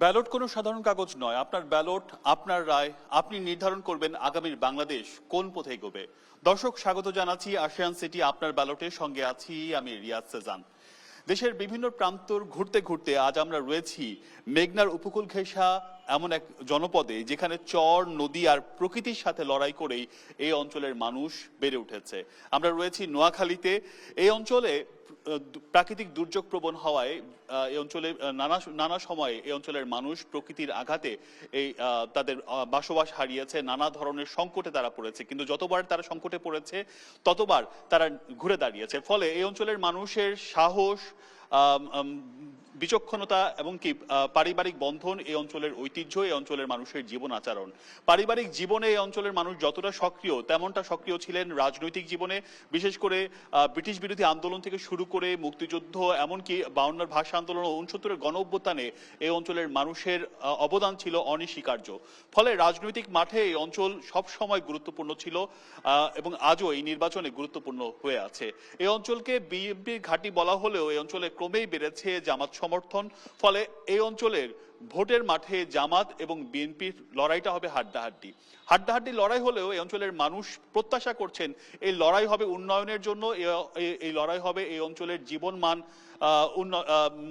Ballot কোনো সাধারণ কাগজ নয়। আপনার ব্যালট, আপনার রায়, আপনি নির্ধারণ করবেন আগামীর বাংলাদেশ কোন পথে এগোবে। দর্শক, স্বাগত জানাচ্ছি আশিয়ান সিটি আপনার ব্যালটের সঙ্গে আছি আমি রিয়াজ সেজান। দেশের বিভিন্ন প্রান্তর ঘুরতে ঘুরতে আজ আমরা রয়েছি মেঘনার উপকূল ঘেঁষা এমন এক জনপদে, যেখানে চর, নদী আর প্রকৃতির সাথে লড়াই করেই এই অঞ্চলের মানুষ বেড়ে উঠেছে। আমরা রয়েছি নোয়াখালীতে। এই অঞ্চলে প্রাকৃতিক দুর্যোগ প্রবণ হওয়ায় এই অঞ্চলে নানা সময়ে এই অঞ্চলের মানুষ প্রকৃতির আঘাতে এই তাদের বসবাস হারিয়েছে, নানা ধরনের সংকটে তারা পড়েছে। কিন্তু যতবার তারা সংকটে পড়েছে ততবার তারা ঘুরে দাঁড়িয়েছে। ফলে এই অঞ্চলের মানুষের সাহস, বিচক্ষণতা এবং কি পারিবারিক বন্ধন, এই অঞ্চলের ঐতিহ্য, এই অঞ্চলের মানুষের জীবন আচরণ। পারিবারিক জীবনে এই অঞ্চলের মানুষ যতটা সক্রিয়, তেমনটা সক্রিয় ছিলেন রাজনৈতিক জীবনে। বিশেষ করে ব্রিটিশ বিরোধী আন্দোলন থেকে শুরু করে মুক্তিযুদ্ধ, এমনকি 52 ভাষা আন্দোলন ও 69 গণ অভ্যুত্থানে এই অঞ্চলের মানুষের অবদান ছিল অনস্বীকার্য। ফলে রাজনৈতিক মাঠে এই অঞ্চল সব সময় গুরুত্বপূর্ণ ছিল এবং আজও এই নির্বাচনে গুরুত্বপূর্ণ হয়ে আছে। এই অঞ্চলকে বিএনপির ঘাঁটি বলা হলেও এই অঞ্চলে ক্রমেই বেড়েছে জামাত সমর্থন। ফলে এই অঞ্চলের ভোটের মাঠে জামাত এবং বিএনপির লড়াইটা হবে হাড্ডাহাড্ডি। হাড্ডাহাড্ডি লড়াই হলেও এই অঞ্চলের মানুষ প্রত্যাশা করছেন এই লড়াই হবে উন্নয়নের জন্য, এই লড়াই হবে এই অঞ্চলের জীবনমান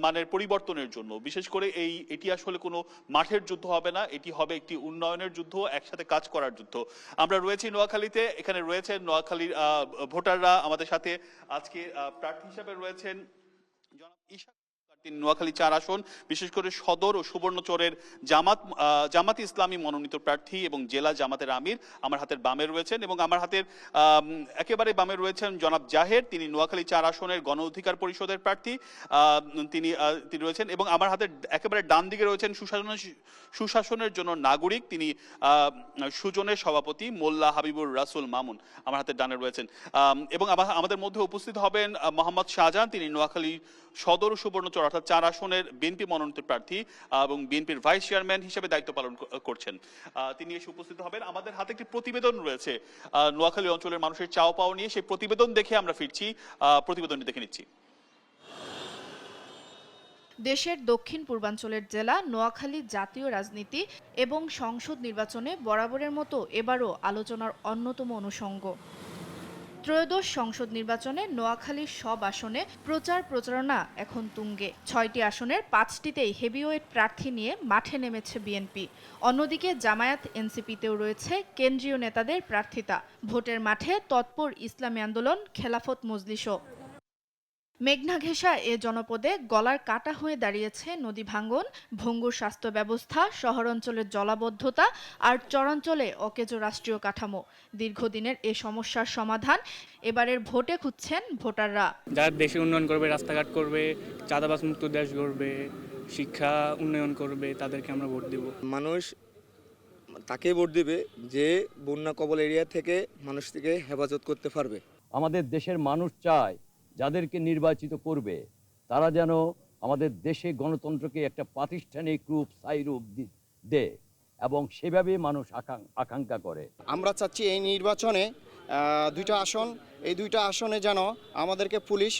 মানের পরিবর্তনের জন্য। বিশেষ করে এটি আসলে কোনো মাঠের যুদ্ধ হবে না, এটি হবে একটি উন্নয়নের যুদ্ধ, একসাথে কাজ করার যুদ্ধ। আমরা রয়েছি নোয়াখালীতে। এখানে রয়েছেন নোয়াখালীর ভোটাররা আমাদের সাথে। আজকে প্রার্থী হিসেবে রয়েছেন জনাব ইশাক, তিনি নোয়াখালী 4 আসন, বিশেষ করে সদর ও সুবর্ণচরের জামাত ইসলামী মনোনীত প্রার্থী এবং জেলা জামাতের আমির। আমার হাতের বামে রয়েছেন এবং আমার হাতের একেবারে বামে রয়েছেন জনাব জাহের, তিনি নোয়াখালী 4 আসনের গণ অধিকার পরিষদের প্রার্থী। তিনি রয়েছেন এবং আমার হাতের একেবারে ডান দিকে রয়েছেন সুশাসনের জন্য নাগরিক, তিনি সুজনের সভাপতি মোল্লা হাবিবুর রাসুল মামুন, আমার হাতের ডানে রয়েছেন। এবং আমাদের মধ্যে উপস্থিত হবেন মোহাম্মদ শাহজাহান, তিনি নোয়াখালী সদর ও সুবর্ণচর অর্থাৎ 4 আসনের বিএনপি মনোনীত প্রার্থী এবং বিএনপির ভাইস চেয়ারম্যান হিসেবে দায়িত্ব পালন করছেন। তিনি এসে উপস্থিত হবেন। আমাদের হাতে একটি প্রতিবেদন রয়েছে নোয়াখালী অঞ্চলের মানুষের চাও পাওয়া নিয়ে। সেই প্রতিবেদন দেখে আমরা ফিরছি। প্রতিবেদনটি দেখে নিচ্ছি। দেশের দক্ষিণ পূর্বাঞ্চলের জেলা নোয়াখালী জাতীয় রাজনীতি এবং সংসদ নির্বাচনে বরাবরের মতো এবারও আলোচনার অন্যতম অনুষঙ্গ। ত্রয়োদশ সংসদ নির্বাচনে নোয়াখালীর সব আসনে প্রচারণা এখন তুঙ্গে। 6টি আসনের 5টিতেই হেভিওয়েট প্রার্থী নিয়ে মাঠে নেমেছে বিএনপি। অন্যদিকে জামায়াত এনসিপিতেও রয়েছে কেন্দ্রীয় নেতাদের প্রার্থিতা। ভোটের মাঠে তৎপর ইসলামী আন্দোলন, খেলাফত মজলিসও। মেঘনা ঘেঁষা এ জনপদে গলার কাটা হয়ে দাঁড়িয়েছে নদী ভাঙ্গন, ভঙ্গুর স্বাস্থ্য ব্যবস্থা, শহরাঞ্চলের জলাবদ্ধতা আর চরাঞ্চলে অকেজো রাষ্ট্রীয় কাঠামো। দীর্ঘদিনের এ সমস্যার সমাধান এবারের ভোটে খুঁজছেন ভোটাররা। যারা দেশের উন্নয়ন করবে, রাস্তাঘাট করবে, চাঁদাবাজ মুক্ত দেশ গড়বে, শিক্ষা উন্নয়ন করবে, তাদেরকে আমরা ভোট দেব। মানুষ তাকে ভোট দেবে যে বন্যা কবল এরিয়া থেকে মানুষকে হেফাজত করতে পারবে। আমাদের দেশের মানুষ চায় যাদেরকে নির্বাচিত করবে তারা যেন আমাদের দেশে গণতন্ত্রকে একটা প্রাতিষ্ঠানিক রূপ, স্থায়ী রূপ দেয় এবং সেভাবে মানুষ আকাঙ্ক্ষা করে। আমরা চাচ্ছি এই নির্বাচনে 2টা আসন, এই 2টা আসনে যেন আমাদেরকে পুলিশ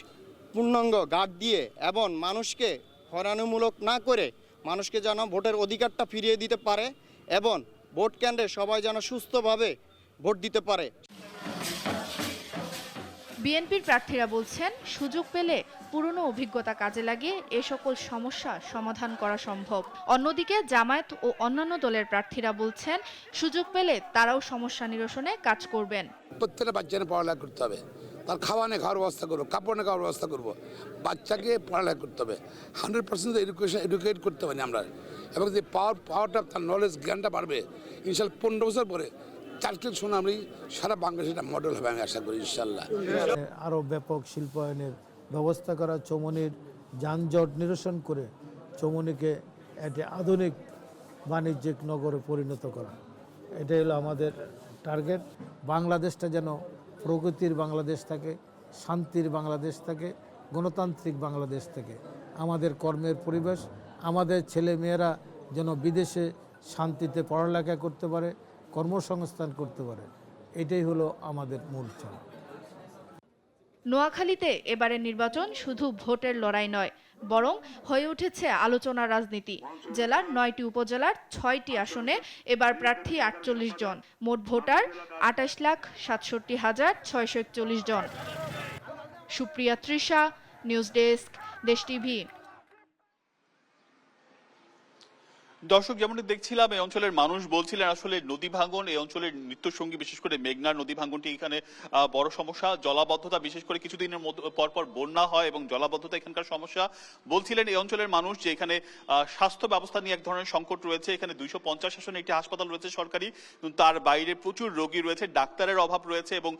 পূর্ণাঙ্গ গার্ড দিয়ে এবং মানুষকে হয়রানিমূলক না করে মানুষকে যেন ভোটের অধিকারটা ফিরিয়ে দিতে পারে এবং ভোট কেন্দ্রে সবাই যেন সুস্থভাবে ভোট দিতে পারে। বিএনপির প্রার্থীরা বলছেন, সুযোগ পেলে পুরনো অভিজ্ঞতা কাজে লাগিয়ে এ সকল সমস্যা সমাধান করা সম্ভব। অন্যদিকে জামায়াত ও অন্যান্য দলের প্রার্থীরা বলছেন, সুযোগ পেলে তারাও সমস্যা নিরসনে কাজ করবেন। প্রত্যেকটা বাচ্চাকে পড়ালেখা করতে হবে, তার খাওয়ার ব্যবস্থা করবো, কাপড় খাওয়ার ব্যবস্থা করবো, বাচ্চাকে পড়ালেখা করতে হবে। 100% এডুকেট করতে পারি আমরা, এবং যে পাওয়ারটা, তার নলেজ, জ্ঞানটা বাড়বে। ইনশাল্লাহ 15 বছর পরে চারটি সোনামরি সারা বাংলাদেশে একটা মডেল হবে, আমি আশা করি ইনশাল্লাহ। আরও ব্যাপক শিল্পায়নের ব্যবস্থা করা, চৌমনির যানজট নিরসন করে চৌমনিকে একটি আধুনিক বাণিজ্যিক নগরে পরিণত করা, এটাই হলো আমাদের টার্গেট। বাংলাদেশটা যেন প্রগতির বাংলাদেশ থাকে, শান্তির বাংলাদেশ থাকে, গণতান্ত্রিক বাংলাদেশ থাকে। আমাদের কর্মের পরিবেশ, আমাদের ছেলে মেয়েরা যেন বিদেশে শান্তিতে পড়ালেখা করতে পারে, কর্মসংস্থান করতে পারে, এটাই হলো আমাদের মূল চাওয়া। নোয়াখালীতে এবারের নির্বাচন শুধু ভোটের লড়াই নয়, বরং হয়ে উঠেছে আলোচনার রাজনীতি। জেলার 9টি উপজেলার 6টি আসনে এবার প্রার্থী 48 জন, মোট ভোটার 28,67,641 জন। সুপ্রিয়া তৃষা, নিউজ ডেস্ক, দেশ টিভি। দর্শক, যেমনটি দেখছিলাম এই অঞ্চলের মানুষ বলছিলেন আসলে নদী ভাঙন এই অঞ্চলের নিত্যসঙ্গী, বিশেষ করে মেঘনার নদী ভাঙনটি এখানে বড় সমস্যা। জলাবদ্ধতা, বিশেষ করে কিছুদিনের পর পর বন্যা হয় এবং জলাবদ্ধতা এখানকার সমস্যা। বলছিলেন এই অঞ্চলের মানুষ যে এখানে স্বাস্থ্য ব্যবস্থা নিয়ে এক ধরনের সংকট রয়েছে। এখানে 250 আসনে একটি হাসপাতাল রয়েছে সরকারি, তার বাইরে প্রচুর রোগী রয়েছে, ডাক্তারের অভাব রয়েছে এবং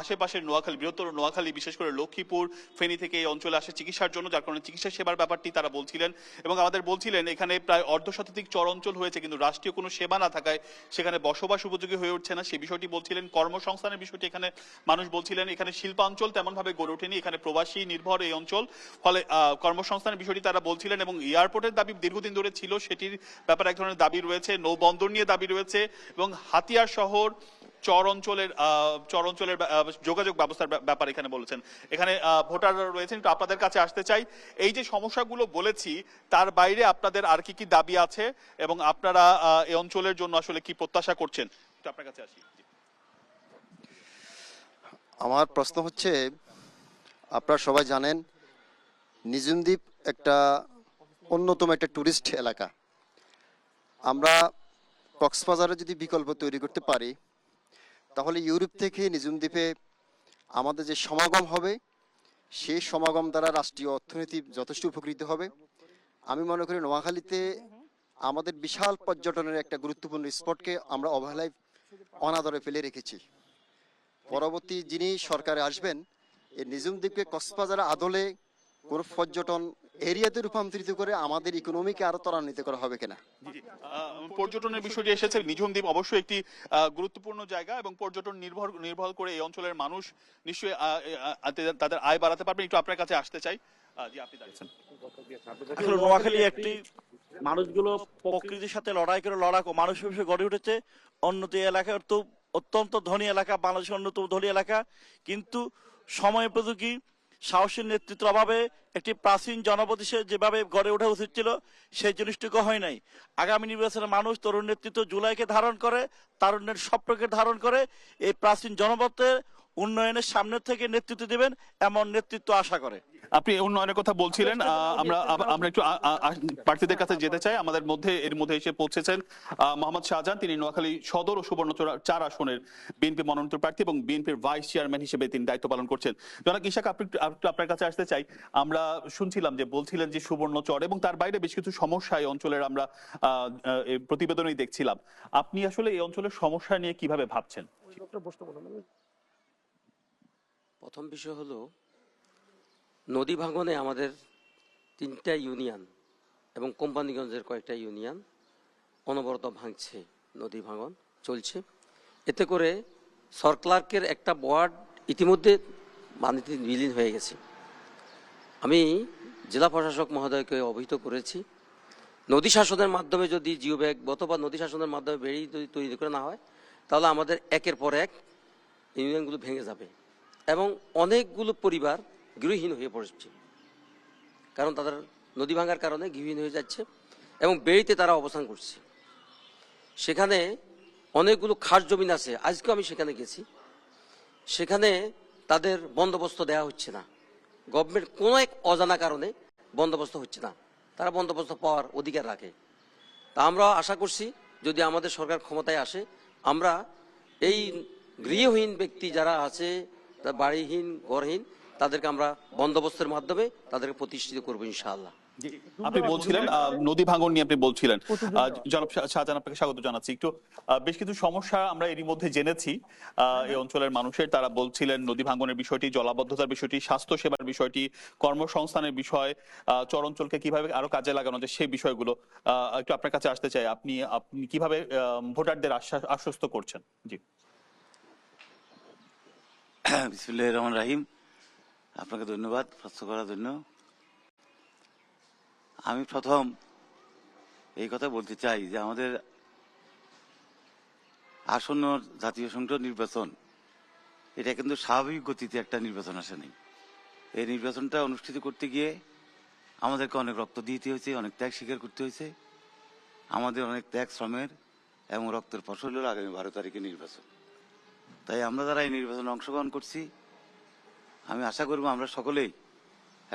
আশেপাশের নোয়াখালী, বৃহত্তর নোয়াখালী, বিশেষ করে লক্ষ্মীপুর, ফেনী থেকে এই অঞ্চলে আসে চিকিৎসার জন্য, যার কারণে চিকিৎসা সেবার ব্যাপারটি তারা বলছিলেন। এবং আমাদের বলছিলেন এখানে প্রায় অর্ধশতাধিক চর অঞ্চল হয়েছে, কিন্তু রাষ্ট্রীয় কোনো সেবা না থাকায় সেখানে বসবাস উপযোগী হয়ে উঠছে না, সেই বিষয়টি বলছিলেন। কর্মসংস্থানের বিষয়টি এখানে মানুষ বলছিলেন। এখানে শিল্পাঞ্চল তেমন ভাবে গড়ে ওঠেনি, এখানে প্রবাসী নির্ভর এই অঞ্চল, ফলে কর্মসংস্থানের বিষয়টি তারা বলছিলেন। এবং এয়ারপোর্টের দাবি দীর্ঘদিন ধরে ছিল, সেটির ব্যাপারে এক ধরনের দাবি রয়েছে, নৌবন্দর নিয়ে দাবি রয়েছে এবং হাতিয়ার শহর চর অঞ্চলের যোগাযোগ ব্যবস্থার ব্যাপারে এখানে বলেছেন। এখানে ভোটাররা রয়েছেন, একটু আপনাদের কাছে আসতে চাই। এই যে সমস্যাগুলো বলেছি তার বাইরে আপনাদের আর কি কি দাবি আছে এবং আপনারা এই অঞ্চলের জন্য আসলে কি প্রত্যাশা করছেন, একটু আপনার কাছে আসি। আমার প্রশ্ন হচ্ছে, আপনারা সবাই জানেন নিঝুম দ্বীপ একটা অন্যতম একটা টুরিস্ট এলাকা। আমরা কক্সবাজারে যদি বিকল্প তৈরি করতে পারি তাহলে ইউরোপ থেকে নিঝুম দ্বীপে আমাদের যে সমাগম হবে সেই সমাগম দ্বারা রাষ্ট্রীয় অর্থনীতি যথেষ্ট উপকৃত হবে। আমি মনে করি নোয়াখালীতে আমাদের বিশাল পর্যটনের একটা গুরুত্বপূর্ণ স্পটকে আমরা অবহেলায় অনাদরে ফেলে রেখেছি। পরবর্তী যিনি সরকারে আসবেন এই নিঝুম দ্বীপকে কক্সবাজার আদলে কোনো পর্যটন এরিয়াতে রূপান্তরিত করে আমাদের ইকোনমিকে আরো ত্বরান্বিত করা হবে কিনা। পর্যটনের বিষয়টি এসেছে। নিঝুম দ্বীপ অবশ্যই একটি গুরুত্বপূর্ণ জায়গা এবং পর্যটন নির্ভর করে এই অঞ্চলের মানুষ নিশ্চয়ই তাদের আয় বাড়াতে পারবে। একটু আপনার কাছে আসতে চাই, জি আপনি দাঁড়িয়েছেন। আসলে নোয়াখালী একটি মানুষগুলো প্রকৃতির সাথে লড়াই করে লড়াকু মানুষ হিসেবে গড়ে উঠেছে। অন্যত এলাকা তো অত্যন্ত ধনী এলাকা, বাংলাদেশের অন্যতম ধনী এলাকা, কিন্তু সময়োপযোগী সাহসী নেতৃত্বের অভাবে একটি প্রাচীন জনপদ যেভাবে গড়ে ওঠা উচিত ছিল সেই জিনিসটুকু হয় নাই। আগামী নির্বাচনে মানুষ তরুণ নেতৃত্ব জুলাইকে ধারণ করে, তারুণ্যের স্বপ্নকে ধারণ করে এই প্রাচীন জনপদের উন্নয়নের সামনে থেকে নেতৃত্ব দেবেন এমন নেতৃত্ব আশা করে। আপনি উন্নয়নের কথা বলছিলেন, আমরা একটু প্রার্থীদের কাছে যেতে চাই। আমাদের মধ্যে এর মধ্যে এসে পৌঁছেছেন মোহাম্মদ শাহজাহান, তিনি নোয়াখালী সদর ও সুবর্ণচর 4 আসনের বিএনপি মনোনীত প্রার্থী এবং বিএনপির ভাইস চেয়ারম্যান হিসেবে তিনি দায়িত্ব পালন করছেন। জনাব ইশাক, আপনার কাছে আসতে চাই। আমরা শুনছিলাম যে বলছিলেন যে সুবর্ণচর এবং তার বাইরে বেশ কিছু সমস্যা এই অঞ্চলের আমরা প্রতিবেদনেই দেখছিলাম। আপনি আসলে এই অঞ্চলের সমস্যা নিয়ে কিভাবে ভাবছেন? প্রথম বিষয় হলো নদী ভাঙনে আমাদের 3টা ইউনিয়ন এবং কোম্পানিগঞ্জের কয়েকটা ইউনিয়ন অনবরত ভাঙছে, নদী ভাঙন চলছে। এতে করে সরক্লার্কের একটা ওয়ার্ড ইতিমধ্যে পানিতে বিলীন হয়ে গেছে। আমি জেলা প্রশাসক মহোদয়কে অবহিত করেছি, নদী শাসনের মাধ্যমে যদি জিও ব্যাগ অথবা নদী শাসনের মাধ্যমে বেড়ি যদি তৈরি করে না হয় তাহলে আমাদের একের পর এক ইউনিয়নগুলো ভেঙে যাবে এবং অনেকগুলো পরিবার গৃহহীন হয়ে পড়ছে, কারণ তাদের নদী ভাঙার কারণে গৃহহীন হয়ে যাচ্ছে এবং বেড়িতে তারা অবস্থান করছে। সেখানে অনেকগুলো খাস জমিন আছে, আজকেও আমি সেখানে গেছি, সেখানে তাদের বন্দোবস্ত দেওয়া হচ্ছে না। গভর্নমেন্ট কোনো এক অজানা কারণে বন্দোবস্ত হচ্ছে না, তারা বন্দোবস্ত পাওয়ার অধিকার রাখে। তা আমরা আশা করছি যদি আমাদের সরকার ক্ষমতায় আসে আমরা এই গৃহহীন ব্যক্তি যারা আছে, বাড়িহীন ঘরহীন, তাদেরকে আমরা বন্দোবস্তের মাধ্যমে তাদেরকে প্রতিষ্ঠিত করবো ইনশাআল্লাহ। আপনি বলছিলেন নদী ভাঙন নিয়ে আপনি বলছিলেন, জনাব শাহজাহান আপনাকে স্বাগত জানাচ্ছি। একটু বেশ কিছু সমস্যা আমরা এরই মধ্যে জেনেছি এই অঞ্চলের মানুষের। তারা বলছিলেন নদী ভাঙনের বিষয়টি, জলাবদ্ধতার বিষয়টি, স্বাস্থ্য সেবার বিষয়টি, কর্মসংস্থানের বিষয়, চর অঞ্চলকে কিভাবে আরো কাজে লাগানো যায় সেই বিষয়গুলো একটু আপনার কাছে আসতে চাই। আপনি কিভাবে ভোটারদের আশ্বস্ত করছেন? জি। বিসমিল্লাহির রহমানির রহিম, আপনাকে ধন্যবাদ প্রশ্ন করার জন্য। আমি প্রথম এই কথা বলতে চাই যে আমাদের আসন্ন জাতীয় সংসদ নির্বাচন এটা কিন্তু স্বাভাবিক গতিতে একটা নির্বাচন আসেনি। এই নির্বাচনটা অনুষ্ঠিত করতে গিয়ে আমাদেরকে অনেক রক্ত দিতে হয়েছে, অনেক ত্যাগ স্বীকার করতে হয়েছে। আমাদের অনেক ত্যাগ শ্রমের এবং রক্তের ফসল হলো আগামী 12 তারিখে নির্বাচন। তাই আমরা যারা এই নির্বাচনে অংশগ্রহণ করছি, আমি আশা করব আমরা সকলেই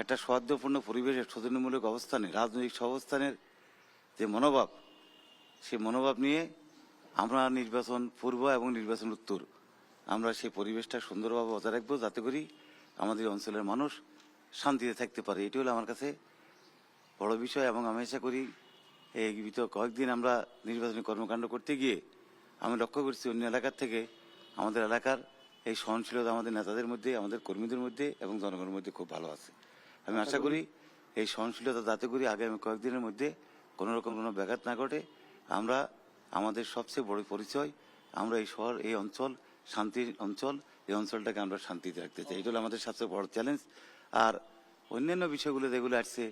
একটা সৌহার্দ্যপূর্ণ পরিবেশের সৌজন্যমূলক অবস্থানে, রাজনৈতিক সহাবস্থানের যে মনোভাব, সেই মনোভাব নিয়ে আমরা নির্বাচন পূর্ব এবং নির্বাচন উত্তর আমরা সেই পরিবেশটা সুন্দরভাবে বজায় রাখবো, যাতে করি আমাদের অঞ্চলের মানুষ শান্তিতে থাকতে পারে। এটি হলো আমার কাছে বড় বিষয়। এবং আমি আশা করি এই বিগত কয়েকদিন আমরা নির্বাচনী কর্মকাণ্ড করতে গিয়ে আমি লক্ষ্য করছি অন্য এলাকার থেকে আমাদের এলাকার এই সহনশীলতা আমাদের নেতাদের মধ্যে, আমাদের কর্মীদের মধ্যে এবং জনগণের মধ্যে খুব ভালো আছে। আমি আশা করি এই সহনশীলতা যাতে করি আগামী কয়েকদিনের মধ্যে কোনো রকম কোনো ব্যাঘাত না ঘটে। আমরা আমাদের সবচেয়ে বড় পরিচয়, আমরা এই শহর, এই অঞ্চল শান্তির অঞ্চল, এই অঞ্চলটাকে আমরা শান্তিতে রাখতে চাই। এটা হলো আমাদের সবচেয়ে বড় চ্যালেঞ্জ। আর অন্যান্য বিষয়গুলো যেগুলো আসছে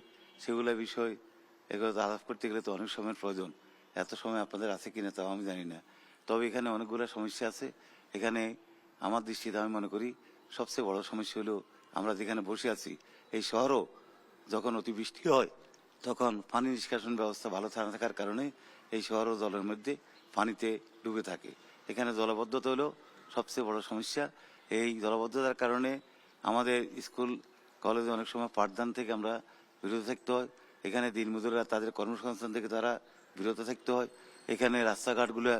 সেগুলো বিষয় এগুলো আলাপ করতে গেলে তো অনেক সময়ের প্রয়োজন। এত সময় আপনাদের আছে কিনা তাও আমি জানি না। তবে এখানে অনেকগুলো সমস্যা আছে। এখানে আমার দৃষ্টিতে আমি মনে করি সবচেয়ে বড় সমস্যা হলো আমরা যেখানে বসে আছি এই শহরও যখন অতিবৃষ্টি হয় তখন পানি নিষ্কাশন ব্যবস্থা ভালো না থাকার কারণে এই শহরও জলের মধ্যে পানিতে ডুবে থাকে। এখানে জলাবদ্ধতা হলো সবচেয়ে বড় সমস্যা। এই জলাবদ্ধতার কারণে আমাদের স্কুল কলেজে অনেক সময় পাঠদান থেকে আমরা বিরত থাকতে হয়। এখানে দিনমজুররা তাদের কর্মসংস্থান থেকে তারা বিরত থাকতে হয়। এখানে রাস্তাঘাটগুলো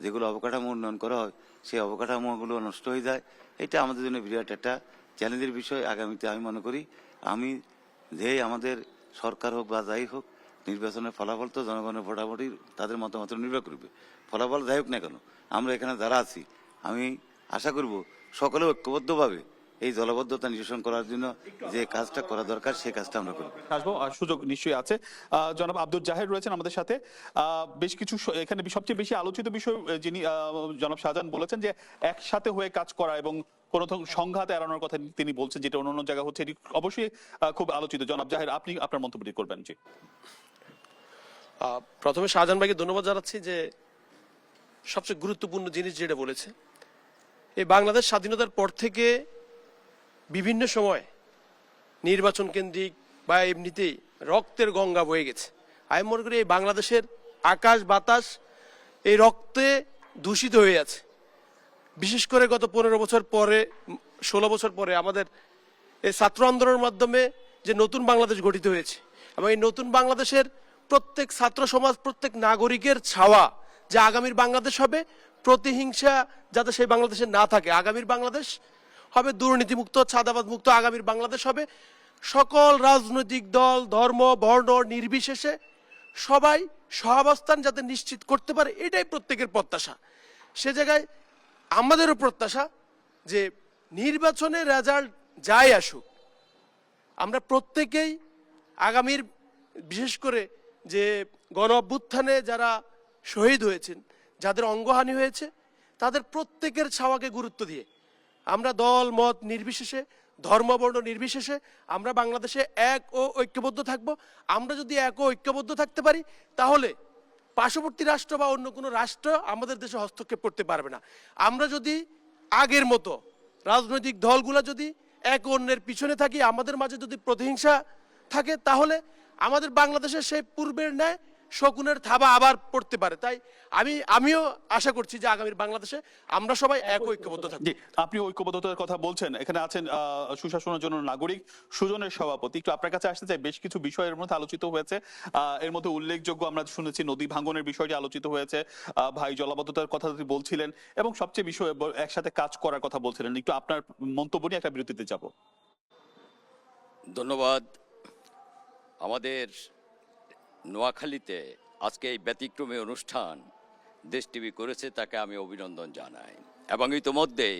যেগুলো অবকাঠামো উন্নয়ন করা হয় সেই অবকাঠামোগুলো নষ্ট হয়ে যায়। এটা আমাদের জন্য বিরাট একটা চ্যালেঞ্জের বিষয়। আগামীতে আমি মনে করি যে আমাদের সরকার হোক বা যাই হোক, নির্বাচনের ফলাফল তো জনগণের ভোটাভুটি তাদের মতামত নির্ভর করবে। ফলাফল যাই হোক না কেন, আমরা এখানে যারা আছি আমি আশা করব সকলে ঐক্যবদ্ধভাবে এই জলাবদ্ধতা নিরসন করার জন্য যে কাজটা করা দরকার সেই কাজটা আমরা করব। আসবো, সুযোগ নিশ্চয়ই আছে। জনাব আব্দুল জাহের রয়েছেন আমাদের সাথে। বেশ কিছু এখানে সবচেয়ে বেশি আলোচিত বিষয় যিনি জনাব শাহজাহান বলেছেন যে একসাথে হয়ে কাজ করা এবং কোনো সংঘাত এড়ানোর কথা তিনি বলছেন, যেটা অন্য জায়গা হচ্ছে। এটি অবশ্যই খুব আলোচিত। জনাব জাহের, আপনি আপনার মন্তব্যটি করবেন। জি, প্রথমে শাহজাহান ভাইকে ধন্যবাদ জানাচ্ছি যে সবচেয়ে গুরুত্বপূর্ণ জিনিস যেটা বলেছে। এই বাংলাদেশ স্বাধীনতার পর থেকে বিভিন্ন সময় নির্বাচন কেন্দ্রিক বা এমনিতেই রক্তের গঙ্গা বয়ে গেছে। আমি মনে করি এই বাংলাদেশের আকাশ বাতাস এই রক্তে দূষিত হয়ে আছে। বিশেষ করে গত 15 বছর পরে, 16 বছর পরে আমাদের এই ছাত্র আন্দোলনের মাধ্যমে যে নতুন বাংলাদেশ গঠিত হয়েছে এবং এই নতুন বাংলাদেশের প্রত্যেক ছাত্র সমাজ, প্রত্যেক নাগরিকের ছাওয়া যে আগামীর বাংলাদেশ হবে, প্রতিহিংসা যাতে সেই বাংলাদেশে না থাকে, আগামীর বাংলাদেশ হবে দুর্নীতিমুক্ত, চাঁদাবাদ মুক্ত, আগামীর বাংলাদেশ হবে সকল রাজনৈতিক দল, ধর্ম, বর্ণ নির্বিশেষে সবাই সহাবস্থান যাতে নিশ্চিত করতে পারে, এটাই প্রত্যেকের প্রত্যাশা। সে জায়গায় আমাদেরও প্রত্যাশা যে নির্বাচনের রেজাল্ট যাই আসুক, আমরা প্রত্যেকেই আগামীর, বিশেষ করে যে গণ অভ্যুত্থানে যারা শহীদ হয়েছেন, যাদের অঙ্গহানি হয়েছে, তাদের প্রত্যেকের ছাওয়াকে গুরুত্ব দিয়ে আমরা দল মত নির্বিশেষে, ধর্মবর্ণ নির্বিশেষে আমরা বাংলাদেশে এক ও ঐক্যবদ্ধ থাকব। আমরা যদি এক ও ঐক্যবদ্ধ থাকতে পারি তাহলে পার্শ্ববর্তী রাষ্ট্র বা অন্য কোনো রাষ্ট্র আমাদের দেশে হস্তক্ষেপ করতে পারবে না। আমরা যদি আগের মতো রাজনৈতিক দলগুলো যদি এক অন্যের পিছনে থাকি, আমাদের মাঝে যদি প্রতিহিংসা থাকে, তাহলে আমাদের বাংলাদেশের সেই পূর্বের ন্যায় শকুনের থাবা আবার পড়তে পারে। তাই আমিও আশা করছি যে আগামীর বাংলাদেশে আমরা সবাই এক ঐক্যবদ্ধ থাকব। আপনি ঐক্যবদ্ধতার কথা বলছেন। এখানে আছেন সুশাসনের জন্য নাগরিক সুজনের সভাপতি। একটু আপনার কাছে আসতে চাই। বেশ কিছু বিষয়ের মধ্যে আলোচিত হয়েছে। এর মধ্যে উল্লেখযোগ্য আমরা শুনেছি নদী ভাঙনের বিষয়টি আলোচিত হয়েছে। ভাই জলাবদ্ধতার কথা বলছিলেন এবং সবচেয়ে বিষয় একসাথে কাজ করার কথা বলছিলেন। একটু আপনার মন্তব্য নিয়ে একটা বিরতিতে যাব। ধন্যবাদ। আমাদের নোয়াখালীতে আজকে এই ব্যতিক্রমী অনুষ্ঠান দেশ টিভি করেছে, তাকে আমি অভিনন্দন জানাই। এবং ইতোমধ্যে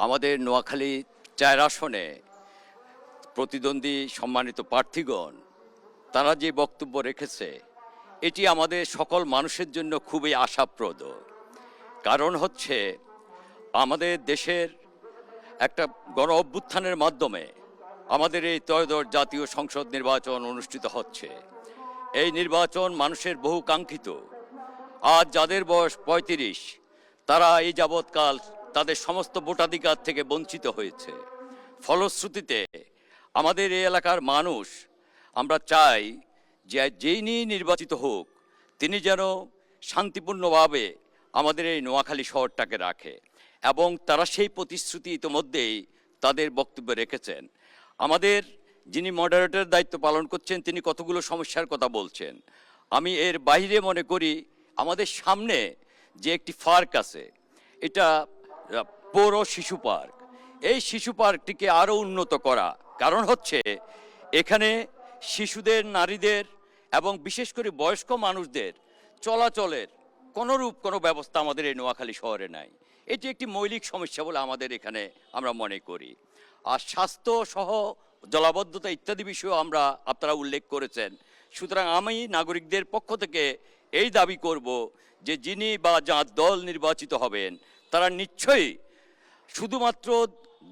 আমাদের নোয়াখালী 4 আসনে প্রতিদ্বন্দ্বী সম্মানিত প্রার্থীগণ তারা যে বক্তব্য রেখেছে, এটি আমাদের সকল মানুষের জন্য খুবই আশাপ্রদ। কারণ হচ্ছে আমাদের দেশের একটা গণ অভ্যুত্থানের মাধ্যমে আমাদের এই ত্রয়োদশ জাতীয় সংসদ নির্বাচন অনুষ্ঠিত হচ্ছে। এই নির্বাচন মানুষের বহু কাঙ্ক্ষিত। আজ যাদের বয়স 35 তারা এই যাবৎকাল তাদের সমস্ত ভোটাধিকার থেকে বঞ্চিত হয়েছে। ফলশ্রুতিতে আমাদের এই এলাকার মানুষ আমরা চাই যে যিনি নির্বাচিত হোক তিনি যেন শান্তিপূর্ণভাবে আমাদের এই নোয়াখালী শহরটাকে রাখে, এবং তারা সেই প্রতিশ্রুতি ইতিমধ্যেই তাদের বক্তব্যে রেখেছেন। আমাদের যিনি মডারেটর দায়িত্ব পালন করছেন তিনি কতগুলো সমস্যার কথা বলছেন। আমি এর বাইরে মনে করি আমাদের সামনে যে একটি পার্ক আছে, এটা পৌর শিশু পার্ক, এই শিশু পার্কটিকে আরও উন্নত করা। কারণ হচ্ছে এখানে শিশুদের, নারীদের এবং বিশেষ করে বয়স্ক মানুষদের চলাচলের কোনো ব্যবস্থা আমাদের এই নোয়াখালী শহরে নাই। এটি একটি মৌলিক সমস্যা বলে আমাদের এখানে আমরা মনে করি। আর স্বাস্থ্য সহ জলাবদ্ধতা ইত্যাদি বিষয়েও আপনারা উল্লেখ করেছেন। সুতরাং আমি নাগরিকদের পক্ষ থেকে এই দাবি করব যে যিনি বা যার দল নির্বাচিত হবেন তারা নিশ্চয়ই শুধুমাত্র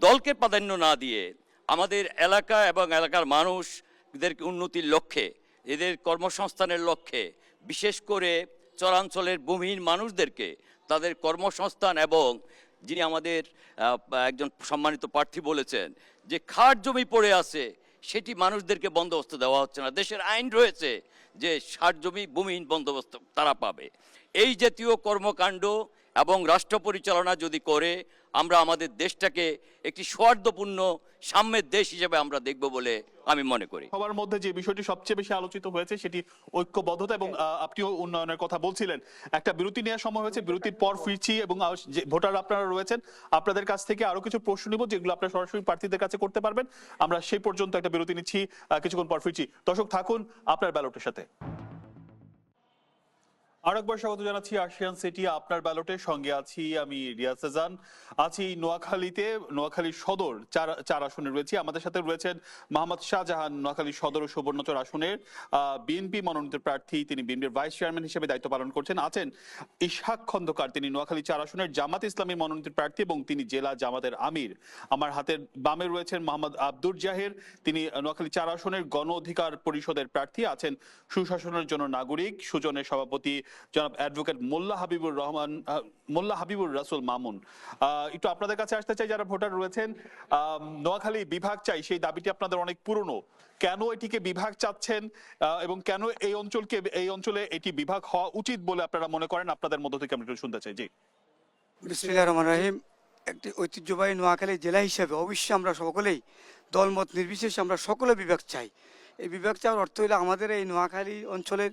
দলকে প্রাধান্য না দিয়ে আমাদের এলাকা এবং এলাকার মানুষদের উন্নতির লক্ষ্যে, এদের কর্মসংস্থানের লক্ষ্যে, বিশেষ করে চরাঞ্চলের ভূমিহীন মানুষদেরকে তাদের কর্মসংস্থান, এবং যিনি আমাদের একজন সম্মানিত প্রার্থী বলেছেন যে খাট জমি পড়ে আছে সেটি মানুষদেরকে বন্দোবস্ত দেওয়া হচ্ছে না। দেশের আইন রয়েছে যে খাট জমি ভূমিহীন বন্দোবস্ত তারা পাবে। এই জাতীয় কর্মকাণ্ড এবং রাষ্ট্র পরিচালনা যদি করে আমরা আমাদের দেশটাকে একটি সৌহার্দ্যপূর্ণ সাম্যের দেশ হিসেবে আমরা দেখব বলে আমি মনে করি। সবার মধ্যে যে বিষয়টি সবচেয়ে বেশি আলোচিত হয়েছে সেটি ঐক্যবদ্ধতা, এবং আপনিও উন্নয়নের কথা বলছিলেন। একটা বিরতি নেওয়ার সময় হয়েছে, বিরতির পর ফিরছি এবং যে ভোটার আপনারা রয়েছেন আপনাদের কাছ থেকে আরো কিছু প্রশ্ন নিব যেগুলো আপনারা সরাসরি প্রার্থীদের কাছে করতে পারবেন। আমরা সেই পর্যন্ত একটা বিরতি নিচ্ছি, কিছুক্ষণ পর ফিরছি। দর্শক থাকুন আপনার ব্যালটের সাথে। আরেকবার স্বাগত জানাচ্ছি আশিয়ান সিটি আপনার ব্যালটের সঙ্গে আছি আমি রিয়াজ সেজান। আছি নোয়াখালীতে, নোয়াখালী সদর চার আসনে রয়েছি। আমাদের সাথে রয়েছেন মোহাম্মদ শাহজাহান, নোয়াখালী সদর ও সুবর্ণচর আসনের বিএনপি মনোনীত প্রার্থী, তিনি বিএনপির ভাইস চেয়ারম্যান হিসেবে দায়িত্ব পালন করছেন। আছেন ইসহাক খন্দকার, তিনি নোয়াখালী 4 আসনের জামাত ইসলামী মনোনীত প্রার্থী এবং তিনি জেলা জামাতের আমির। আমার হাতের বামে রয়েছেন মোহাম্মদ আব্দুর জাহের, তিনি নোয়াখালী 4 আসনের গণ অধিকার পরিষদের প্রার্থী। আছেন সুশাসনের জন্য নাগরিক সুজনের সভাপতি জনাব অ্যাডভোকেট মোল্লা হাবিবুর রাসুল মামুন। একটু আপনাদের কাছে আসতে চাই, যারা ভোটার রয়েছেন, নোয়াখালী বিভাগ চাই সেই দাবিটি আপনাদের অনেক পুরনো। কেন এটিকে বিভাগ চাচ্ছেন এবং কেন এই অঞ্চলে এটি বিভাগ হওয়া উচিত বলে আপনারা মনে করেন? আপনাদের মধ্য থেকে আমরা একটু শুনতে চাই। জি, বিসমিল্লাহির রহমানির রহিম। একটি ঐতিহ্যবাহী নোয়াখালী জেলা হিসেবে অবশ্যই আমরা সকলেই দলমত নির্বিশেষে আমরা সকলে বিভাগ চাই। এই বিভাগ চাওয়ার অর্থ হলো আমাদের এই নোয়াখালী অঞ্চলের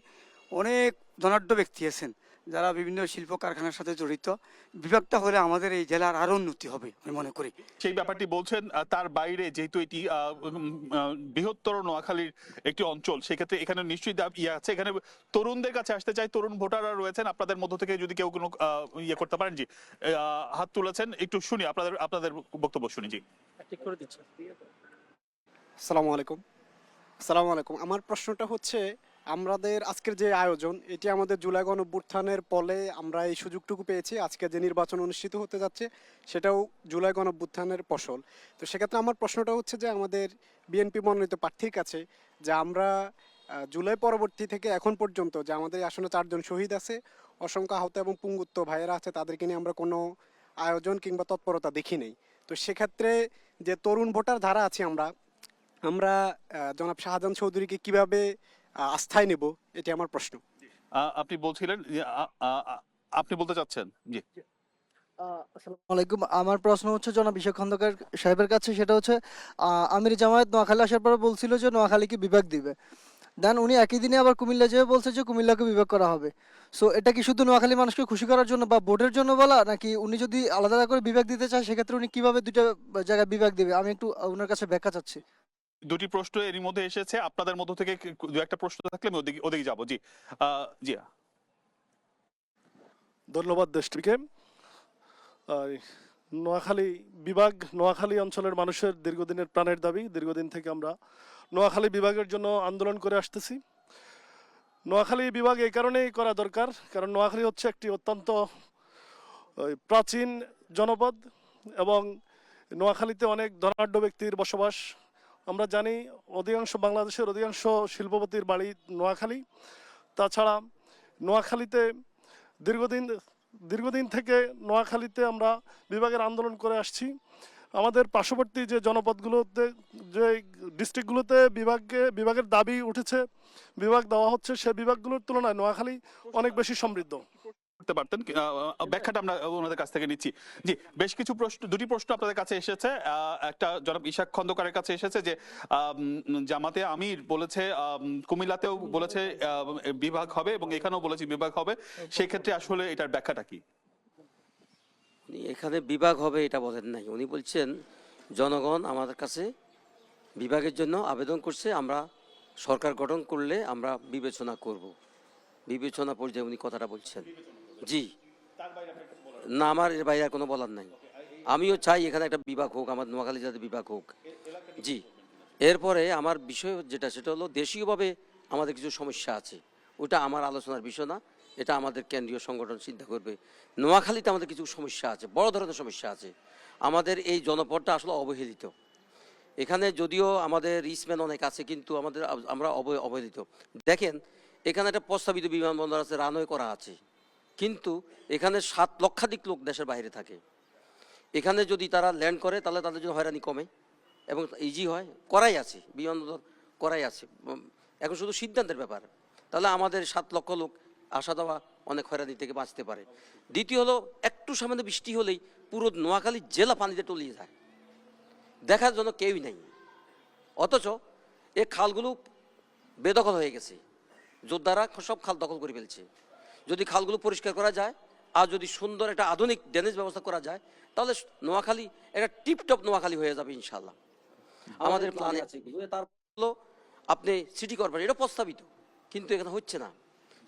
অনেক ধনাঢ্য ব্যক্তি আছেন যারা বিভিন্ন শিল্প কারখানার সাথে জড়িত। বিভাগটা হলে আমাদের এই জেলার আরো উন্নতি হবে আমি মনে করি। সেই ব্যাপারটি বলছেন। তার বাইরে যেহেতু এটি বৃহত্তর নোয়াখালীর একটি অঞ্চল, সেক্ষেত্রে এখানে নিশ্চয়ই ইয়ে আছে। এখানে তরুণদের কাছে আসতে চাই, তরুণ ভোটাররা রয়েছেন। আপনাদের মধ্য থেকে যদি কেউ কোনো ইয়ে করতে পারেন, জি হাত তুলেছেন, একটু শুনি আপনাদের বক্তব্য শুনি। জি, ঠিক করে দিচ্ছি। আসসালামু আলাইকুম। আসসালামু আলাইকুম। আমার প্রশ্নটা হচ্ছে, আমাদের আজকের যে আয়োজন এটি আমাদের জুলাই গণঅভ্যুত্থানের ফলে আমরা এই সুযোগটুকু পেয়েছি। আজকে যে নির্বাচন অনুষ্ঠিত হতে যাচ্ছে সেটাও জুলাই গণঅভ্যুত্থানের ফসল। তো সেক্ষেত্রে আমার প্রশ্নটা হচ্ছে যে আমাদের বিএনপি মনোনীত প্রার্থীর কাছে, যে আমরা জুলাই পরবর্তী থেকে এখন পর্যন্ত যে আমাদের আসলে 4 জন শহীদ আছে, অসংখ্য আহত এবং পুঙ্গুত্ব ভাইয়েরা আছে, তাদেরকে নিয়ে আমরা কোনো আয়োজন কিংবা তৎপরতা দেখি নেই। তো সেক্ষেত্রে যে তরুণ ভোটার ধারা আছি আমরা জনাব শাহজাহান চৌধুরীকে কিভাবে আস্থায় নেব, এটি আমার প্রশ্ন। আপনি বলছিলেন, আপনি বলতে চাচ্ছেন? জি, আসসালামু আলাইকুম। আমার প্রশ্ন হচ্ছে জনাব ইসহাক খন্দকার সাহেবের কাছে, সেটা হচ্ছে আমির জামায়াত নোয়াখালী আসার পরে বলছিল যে নোয়াখালীকে বিভাগ দিবে, দেন উনি একই দিনে আবার কুমিল্লা যেয়ে বলছে যে কুমিল্লাকে বিভাগ করা হবে। সো এটা কি শুধু নোয়াখালী মানুষকে খুশি করার জন্য বা ভোটের জন্য বলা, নাকি উনি যদি আলাদা করে বিভাগ দিতে চায় সেক্ষেত্রে উনি কিভাবে দুইটা জায়গায় বিভাগ দিবে? আমি একটু ওনার কাছে ব্যাখ্যা চাচ্ছি। দুটি প্রশ্ন এরই মধ্যে এসেছে। আপনাদের মধ্য থেকে দু একটা প্রশ্ন থাকলে আমি ওদিকে যাবো। জি, জি, ধন্যবাদ দেশটিকে। নোয়াখালী বিভাগ নোয়াখালী অঞ্চলের মানুষের দীর্ঘদিনের প্রাণের দাবি। দীর্ঘদিন থেকে আমরা নোয়াখালী বিভাগের জন্য আন্দোলন করে আসতেছি। নোয়াখালী বিভাগ এই কারণেই করা দরকার, কারণ নোয়াখালী হচ্ছে একটি অত্যন্ত প্রাচীন জনপদ এবং নোয়াখালীতে অনেক ধনাঢ্য ব্যক্তির বসবাস। আমরা জানি বাংলাদেশের অধিকাংশ শিল্পপতির বাড়ি নোয়াখালী। তাছাড়া নোয়াখালীতে দীর্ঘদিন থেকে নোয়াখালীতে আমরা বিভাগের আন্দোলন করে আসছি। আমাদের পার্শ্ববর্তী যে জনপদগুলোতে, যে ডিস্ট্রিক্টগুলোতে বিভাগের দাবি উঠেছে, বিভাগ দেওয়া হচ্ছে, সে বিভাগগুলোর তুলনায় নোয়াখালী অনেক বেশি সমৃদ্ধ। করতে পারতেন ব্যাখ্যাটা আমরা ওনাদের কাছ থেকে নিচ্ছি। জি, বেশ কিছু প্রশ্ন, দুটি প্রশ্ন আপনাদের কাছে এসেছে। একটা জনাব ইশাক খন্দকারের কাছে এসেছে যে জামাতে আমির বলেছে কুমিল্লাতেও বলেছে বিভাগ হবে এবং এখানেও বলেছে বিভাগ হবে, সেই ক্ষেত্রে আসলে এটার ব্যাখ্যাটা কি? উনি এখানে বিভাগ হবে এটা বলেন নাই, উনি বলছেন জনগণ আমাদের কাছে বিভাগের জন্য আবেদন করছে, আমরা সরকার গঠন করলে আমরা বিবেচনা করব, বিবেচনা পর্যায়ে উনি কথাটা বলছেন। জি, না, আমার এর বাইরে আর কোনো বলার নাই। আমিও চাই এখানে একটা বিভাগ হোক, আমার নোয়াখালী যাতে বিভাগ হোক। জি, এরপরে আমার বিষয় যেটা, সেটা হলো দেশীয়ভাবে আমাদের কিছু সমস্যা আছে, ওটা আমার আলোচনার বিষয় না, এটা আমাদের কেন্দ্রীয় সংগঠন চিন্তা করবে। নোয়াখালীতে আমাদের কিছু সমস্যা আছে, বড় ধরনের সমস্যা আছে। আমাদের এই জনপদটা আসলে অবহেলিত। এখানে যদিও আমাদের রিসম্যান অনেক আছে, কিন্তু আমরা অবহেলিত। দেখেন, এখানে একটা প্রস্তাবিত বিমানবন্দর আছে, রানওয়ে করা আছে, কিন্তু এখানে 7 লক্ষাধিক লোক দেশের বাইরে থাকে। এখানে যদি তারা ল্যান্ড করে তাহলে তাদের জন্য হয়রানি কমে এবং ইজি হয়, করাই আছে, বিমানবন্দর করাই আছে, এখন শুধু সিদ্ধান্তের ব্যাপার। তাহলে আমাদের 7 লক্ষ লোক আসা যাওয়া অনেক হয়রানি থেকে বাঁচতে পারে। দ্বিতীয় হলো, একটু সামান্য বৃষ্টি হলেই পুরো নোয়াখালী জেলা পানিতে তলিয়ে যায়, দেখার জন্য কেউই নেই। অথচ এই খালগুলো বেদখল হয়ে গেছে, যোদ্ধারা সব খাল দখল করে ফেলছে। যদি খালগুলো পরিষ্কার করা যায় আর যদি সুন্দর একটা আধুনিক ড্রেনেজ ব্যবস্থা করা যায়, তাহলে নোয়াখালী একটা টিপটপ নোয়াখালী হয়ে যাবে ইনশাল্লাহ। আমাদের প্ল্যানে আছে। তারপর হলো আপনি সিটি কর্পোরেশন, এটা প্রস্তাবিত, কিন্তু এখানে হচ্ছে না।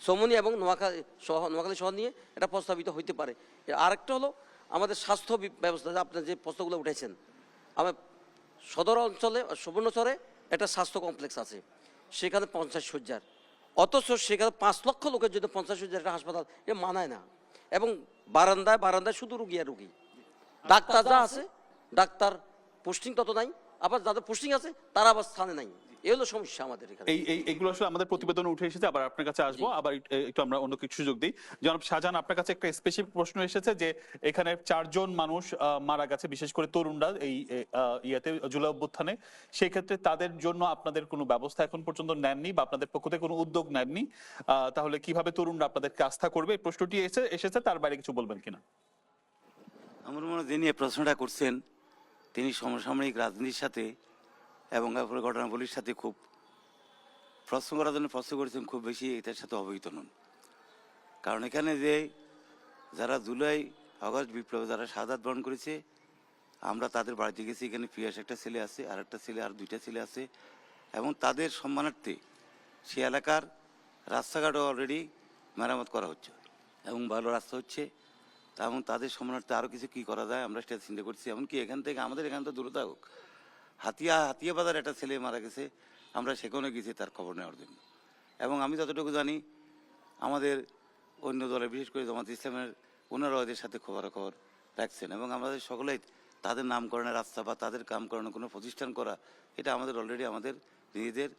সমনি এবং নোয়াখালী শহর নিয়ে এটা প্রস্তাবিত হইতে পারে। আরেকটা হলো আমাদের স্বাস্থ্য ব্যবস্থা, আপনার যে প্রশ্নগুলো উঠেছেন, আমার সদর অঞ্চলে সুবর্ণচরে একটা স্বাস্থ্য কমপ্লেক্স আছে, সেখানে 50 শয্যার, অথচ সেখানে 5 লক্ষ লোকের জন্য 50 শয্যার একটা হাসপাতাল, এ মানায় না। এবং বারান্দায় শুধু রুগী আর রুগী, ডাক্তার যা আছে, ডাক্তার পোস্টিং তত নাই, আবার যাদের পোস্টিং আছে তারা আবার স্থানে নাই। এই হলো সমস্যা আমাদের এখানে। এইগুলো আসলে আমাদের প্রতিবেদনে উঠে এসেছে। আবার আপনার কাছে আসবো, আবার একটু আমরা অন্য কিছু সুযোগ দিই। জনাব শাহজাহান, আপনার কাছে একটা স্পেসিফিক প্রশ্ন এসেছে যে এখানে 4 জন মানুষ মারা গেছে, বিশেষ করে তরুণরা এই ইয়াতে জুলাই অভ্যুত্থানে, সেই ক্ষেত্রে তাদের জন্য আপনাদের কোনো ব্যবস্থা এখন পর্যন্ত নেননি বা আপনাদের পক্ষ থেকে কোনো উদ্যোগ নেননি, তাহলে কিভাবে তরুণরা আপনাদেরকে আস্থা করবে? এই প্রশ্নটি এসেছে, তার বাইরে কিছু বলবেন কিনা? আমার মনে হয় যিনি এই প্রশ্নটা করছেন তিনি সমসাময়িক রাজনীতির সাথে এবং ঘটনাবলীর সাথে খুব প্রশ্ন করার জন্য প্রশ্ন করেছেন, খুব বেশি এটার সাথে অবহিত নন। কারণ এখানে যে যারা জুলাই আগস্ট বিপ্লবে যারা শাহাদাত বরণ করেছে, আমরা তাদের বাড়িতে গেছি। এখানে পিয়াস একটা ছেলে আছে, আর একটা ছেলে, আর 2টা ছেলে আছে, এবং তাদের সম্মানার্থে সে এলাকার রাস্তাঘাটও অলরেডি মেরামত করা হচ্ছে এবং ভালো রাস্তা হচ্ছে। এবং তাদের সম্মানার্থে আরও কিছু কী করা যায় আমরা সেটা চিন্তা করছি। এমনকি এখান থেকে আমাদের এখান তো দূরতা হোক, হাতিয়া বাজার একটা ছেলে মারা গেছে, আমরা সেখানে গেছি তার খবর নেওয়ার জন্য। এবং আমি যতটুকু জানি আমাদের অন্য দলের, বিশেষ করে জামাত ইসলামের, ওনারাও এদের সাথে খবরাখবর রাখছেন এবং আমাদের সকলেই তাদের নামকরণের রাস্তা বা তাদের নামকরণের কোনো প্রতিষ্ঠান করা, এটা আমাদের অলরেডি আমাদের নিজেদের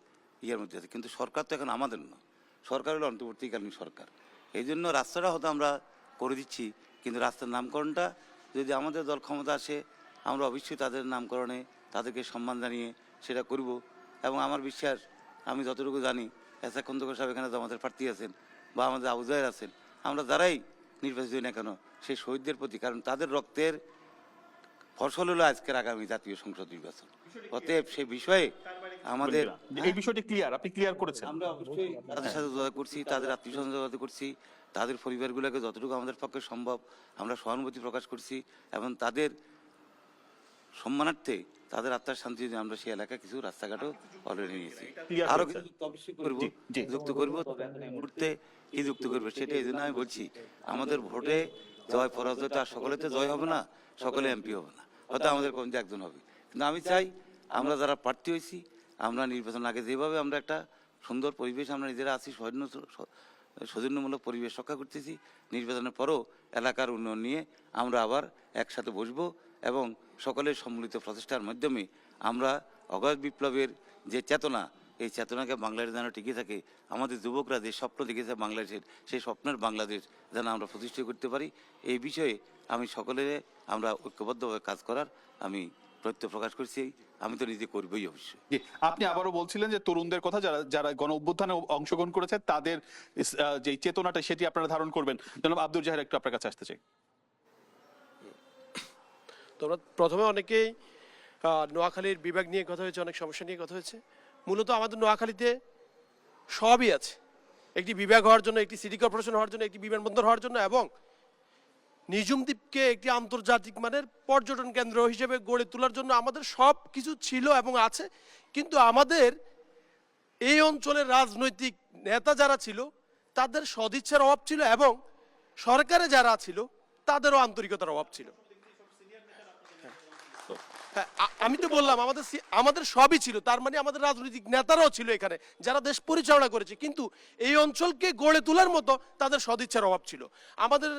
ইয়ের মধ্যে আছে। কিন্তু সরকার তো এখন আমাদের না, সরকার হলো অন্তর্বর্তীকালীন সরকার। এই জন্য রাস্তাটা হয়তো আমরা করে দিচ্ছি, কিন্তু রাস্তার নামকরণটা যদি আমাদের দল ক্ষমতা আসে, আমরা অবশ্যই তাদের নামকরণে তাদেরকে সম্মান জানিয়ে সেটা করব। এবং আমার বিশ্বাস, আমি যতটুকু জানি, এসা খন্দকার সাহেব এখানে আমাদের প্রার্থী আছেন বা আমাদের আউজায়ের আছেন, আমরা যারাই নির্বাচিত হই না কেন, সেই শহীদদের প্রতি, কারণ তাদের রক্তের ফসল হলো আজকের আগামী জাতীয় সংসদ নির্বাচন। অতএব সেই বিষয়ে আমাদের এই বিষয়টি ক্লিয়ার, আপনি ক্লিয়ার করেছেন। আমরা অবশ্যই তাদের সাথে যোগাযোগ করছি, তাদের আত্মীয় স্বজন যোগাযোগ করছি, তাদের পরিবারগুলোকে যতটুকু আমাদের পক্ষে সম্ভব আমরা সহানুভূতি প্রকাশ করছি এবং তাদের সম্মানার্থে, তাদের আত্মার শান্তি যদি আমরা সেই এলাকায় কিছু রাস্তাঘাটও অলরেডি নিয়েছি, আরো কিছু যুক্ত করবো। মুহূর্তে কি যুক্ত করবে সেটা এই জন্য আমি বলছি, আমাদের ভোটে জয় পরাজয়টা সকলেতে জয় হবে না, সকলে এমপি হবে না, হয়তো আমাদের কোন একজন হবে। কিন্তু আমি চাই আমরা যারা প্রার্থী হয়েছি, আমরা নির্বাচন আগে যেভাবে আমরা একটা সুন্দর পরিবেশ আমরা নিজেরা আছি, সৌজন্যমূলক পরিবেশ রক্ষা করতেছি, নির্বাচনের পরও এলাকার উন্নয়ন নিয়ে আমরা আবার একসাথে বসবো এবং সকলের সম্মিলিত প্রচেষ্টার মাধ্যমে আমরা অগাস্ট বিপ্লবের যে চেতনা এই চেতনাকে বাংলাদেশ যেন টিকে থাকে, আমাদের যুবকরা যে স্বপ্ন দেখেছে বাংলাদেশের, সেই স্বপ্নের বাংলাদেশ যেন আমরা প্রতিষ্ঠা করতে পারি, এই বিষয়ে আমি সকলের আমরা ঐক্যবদ্ধভাবে কাজ করার আমি প্রত্যয় প্রকাশ করছি। আমি তো নিজে করবই অবশ্যই। জি, আপনি আবারও বলছিলেন যে তরুণদের কথা, যারা যারা গণ অভ্যুত্থানে অংশগ্রহণ করেছে তাদের যে চেতনাটা সেটি আপনারা ধারণ করবেন। জনাব আব্দুল জাহের, একটু আপনার কাছে আসতে চাই। তোমরা প্রথমে অনেকেই নোয়াখালীর বিভাগ নিয়ে কথা হয়েছে, অনেক সমস্যা নিয়ে কথা হয়েছে। মূলত আমাদের নোয়াখালীতে সবই আছে। একটি বিভাগ হওয়ার জন্য, একটি সিটি কর্পোরেশন হওয়ার জন্য, একটি বিমানবন্দর হওয়ার জন্য এবং নিঝুম দ্বীপকে একটি আন্তর্জাতিক মানের পর্যটন কেন্দ্র হিসেবে গড়ে তোলার জন্য আমাদের সব কিছু ছিল এবং আছে। কিন্তু আমাদের এই অঞ্চলের রাজনৈতিক নেতা যারা ছিল তাদের সদিচ্ছার অভাব ছিল এবং সরকারে যারা ছিল তাদেরও আন্তরিকতার অভাব ছিল। আমি তো বললাম আমাদের সবই ছিল, তার মানে আমাদের রাজনৈতিক নেতারাও ছিল এখানে যারা দেশ পরিচালনা করেছে, কিন্তু এই অঞ্চলকে গড়ে তোলার মতো তাদের সদিচ্ছার অভাব ছিল। আমাদের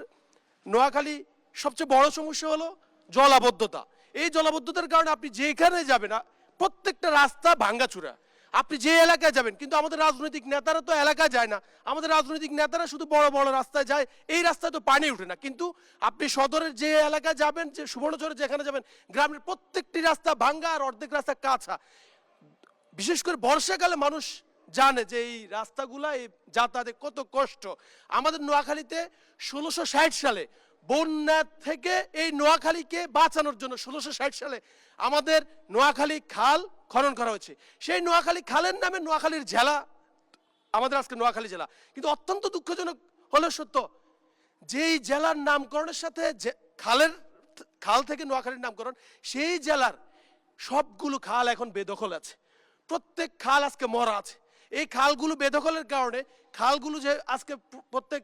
নোয়াখালী সবচেয়ে বড় সমস্যা হলো জলাবদ্ধতা। এই জলাবদ্ধতার কারণে আপনি যেখানে যাবেন প্রত্যেকটা রাস্তা ভাঙ্গাচুরা, আপনি যে এলাকায় যাবেন, কিন্তু আমাদের রাজনৈতিক নেতারা তো এলাকায় যায় না। আমাদের রাজনৈতিক নেতারা শুধু বড় বড় রাস্তায় যায়, এই রাস্তায় তো পানি ওঠে না। কিন্তু আপনি সদরের যে এলাকায় যাবেন, যে সুবর্ণচরে যেখানে যাবেন, গ্রামের প্রত্যেকটি রাস্তা ভাঙ্গা আর অর্ধেক রাস্তা কাঁচা। বিশেষ করে বর্ষাকালে মানুষ জানে যে এই রাস্তাগুলা এই যাতায়াতে কত কষ্ট। আমাদের নোয়াখালীতে 1660 সালে বন্যা থেকে এই নোয়াখালীকে বাঁচানোর জন্য 1660 সালে আমাদের নোয়াখালী খাল খনন করা হয়েছে। সেই নোয়াখালী খালের নামে নোয়াখালীর জেলা আমাদের আজকে নোয়াখালী জেলা। কিন্তু অত্যন্ত দুঃখজনক হলো সত্য, যেই জেলার নামকরণের সাথে খাল থেকে নোয়াখালীর নামকরণ, সেই জেলার সবগুলো খাল এখন বেদখল আছে। প্রত্যেক খাল আজকে মরা আছে। এই খালগুলো বেদখলের কারণে খালগুলো যে আজকে প্রত্যেক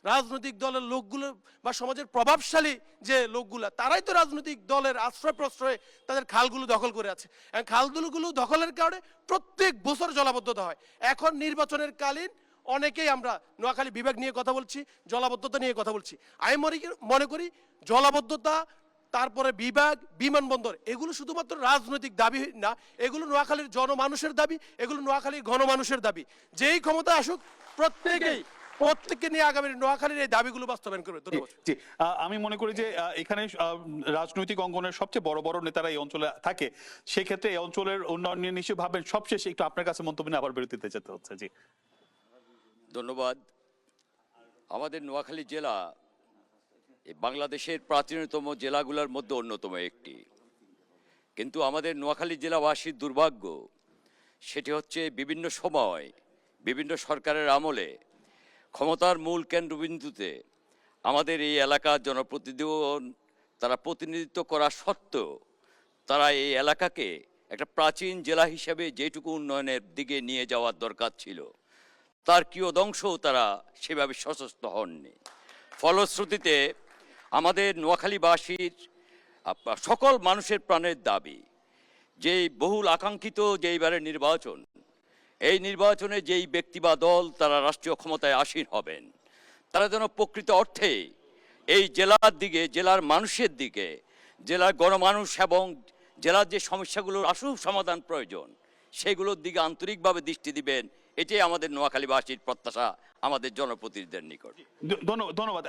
রাজনৈতিক দলের লোকগুলো বা সমাজের প্রভাবশালী যে লোকগুলা, তারাই তো রাজনৈতিক দলের আশ্রয় প্রশ্রয়ে তাদের খালগুলো দখল করে আছে। খালগুলো দখলের কারণে প্রত্যেক বছর জলাবদ্ধতা হয়। এখন নির্বাচনের কালীন অনেকেই আমরা নোয়াখালী বিভাগ নিয়ে কথা বলছি, জলাবদ্ধতা নিয়ে কথা বলছি। আমি মনে করি জলাবদ্ধতা, তারপরে বিভাগ, বিমানবন্দর, এগুলো শুধুমাত্র রাজনৈতিক দাবি না, এগুলো নোয়াখালীর জনমানুষের দাবি, এগুলো নোয়াখালীর গণমানুষের দাবি। যেই ক্ষমতা আসুক প্রত্যেককে নিয়ে আগামী নোয়াখালীর এই দাবিগুলো বাস্তবায়ন করবে। ধন্যবাদ। জি, আমি মনে করি যে এখানে রাজনৈতিক অঙ্গনের সবচেয়ে বড় বড় নেতারা এই অঞ্চলে থাকে, সেক্ষেত্রে এই অঞ্চলের উন্নয়ন নিয়ে নিশ্চয়ই ভাববেন। সবশেষে একটু আপনার কাছে মন্তব্য নিয়ে আবার বিরতিতে যেতে হচ্ছে। জি, ধন্যবাদ। আমাদের নোয়াখালী জেলা এই বাংলাদেশের প্রাচীনতম জেলাগুলোর মধ্যে অন্যতম একটি, কিন্তু আমাদের নোয়াখালী জেলাবাসীর দুর্ভাগ্য সেটি হচ্ছে বিভিন্ন সময় বিভিন্ন সরকারের আমলে ক্ষমতার মূল কেন্দ্রবিন্দুতে আমাদের এই এলাকার জনপ্রতিনিধিগণ তারা প্রতিনিধিত্ব করা সত্ত্বেও তারা এই এলাকাকে একটা প্রাচীন জেলা হিসেবে যেটুকু উন্নয়নের দিকে নিয়ে যাওয়ার দরকার ছিল তার কিয়দংশও তারা সেভাবে সচেষ্ট হননি। ফলশ্রুতিতে আমাদের নোয়াখালীবাসীর সকল মানুষের প্রাণের দাবি যেই বহুল আকাঙ্ক্ষিত যেইবারের নির্বাচন, এই নির্বাচনে যেই ব্যক্তি বা দল তারা রাষ্ট্রীয় ক্ষমতায় আসীন হবেন, তারা যেন প্রকৃত অর্থে এই জেলার দিকে, জেলার মানুষের দিকে, জেলার গণমানুষ এবং জেলার যে সমস্যাগুলোর আশু সমাধান প্রয়োজন সেগুলোর দিকে আন্তরিকভাবে দৃষ্টি দিবেন, এটাই আমাদের নোয়াখালীবাসীর প্রত্যাশা আমাদের জনপ্রতিনিধিদের নিকট। ধন্যবাদ।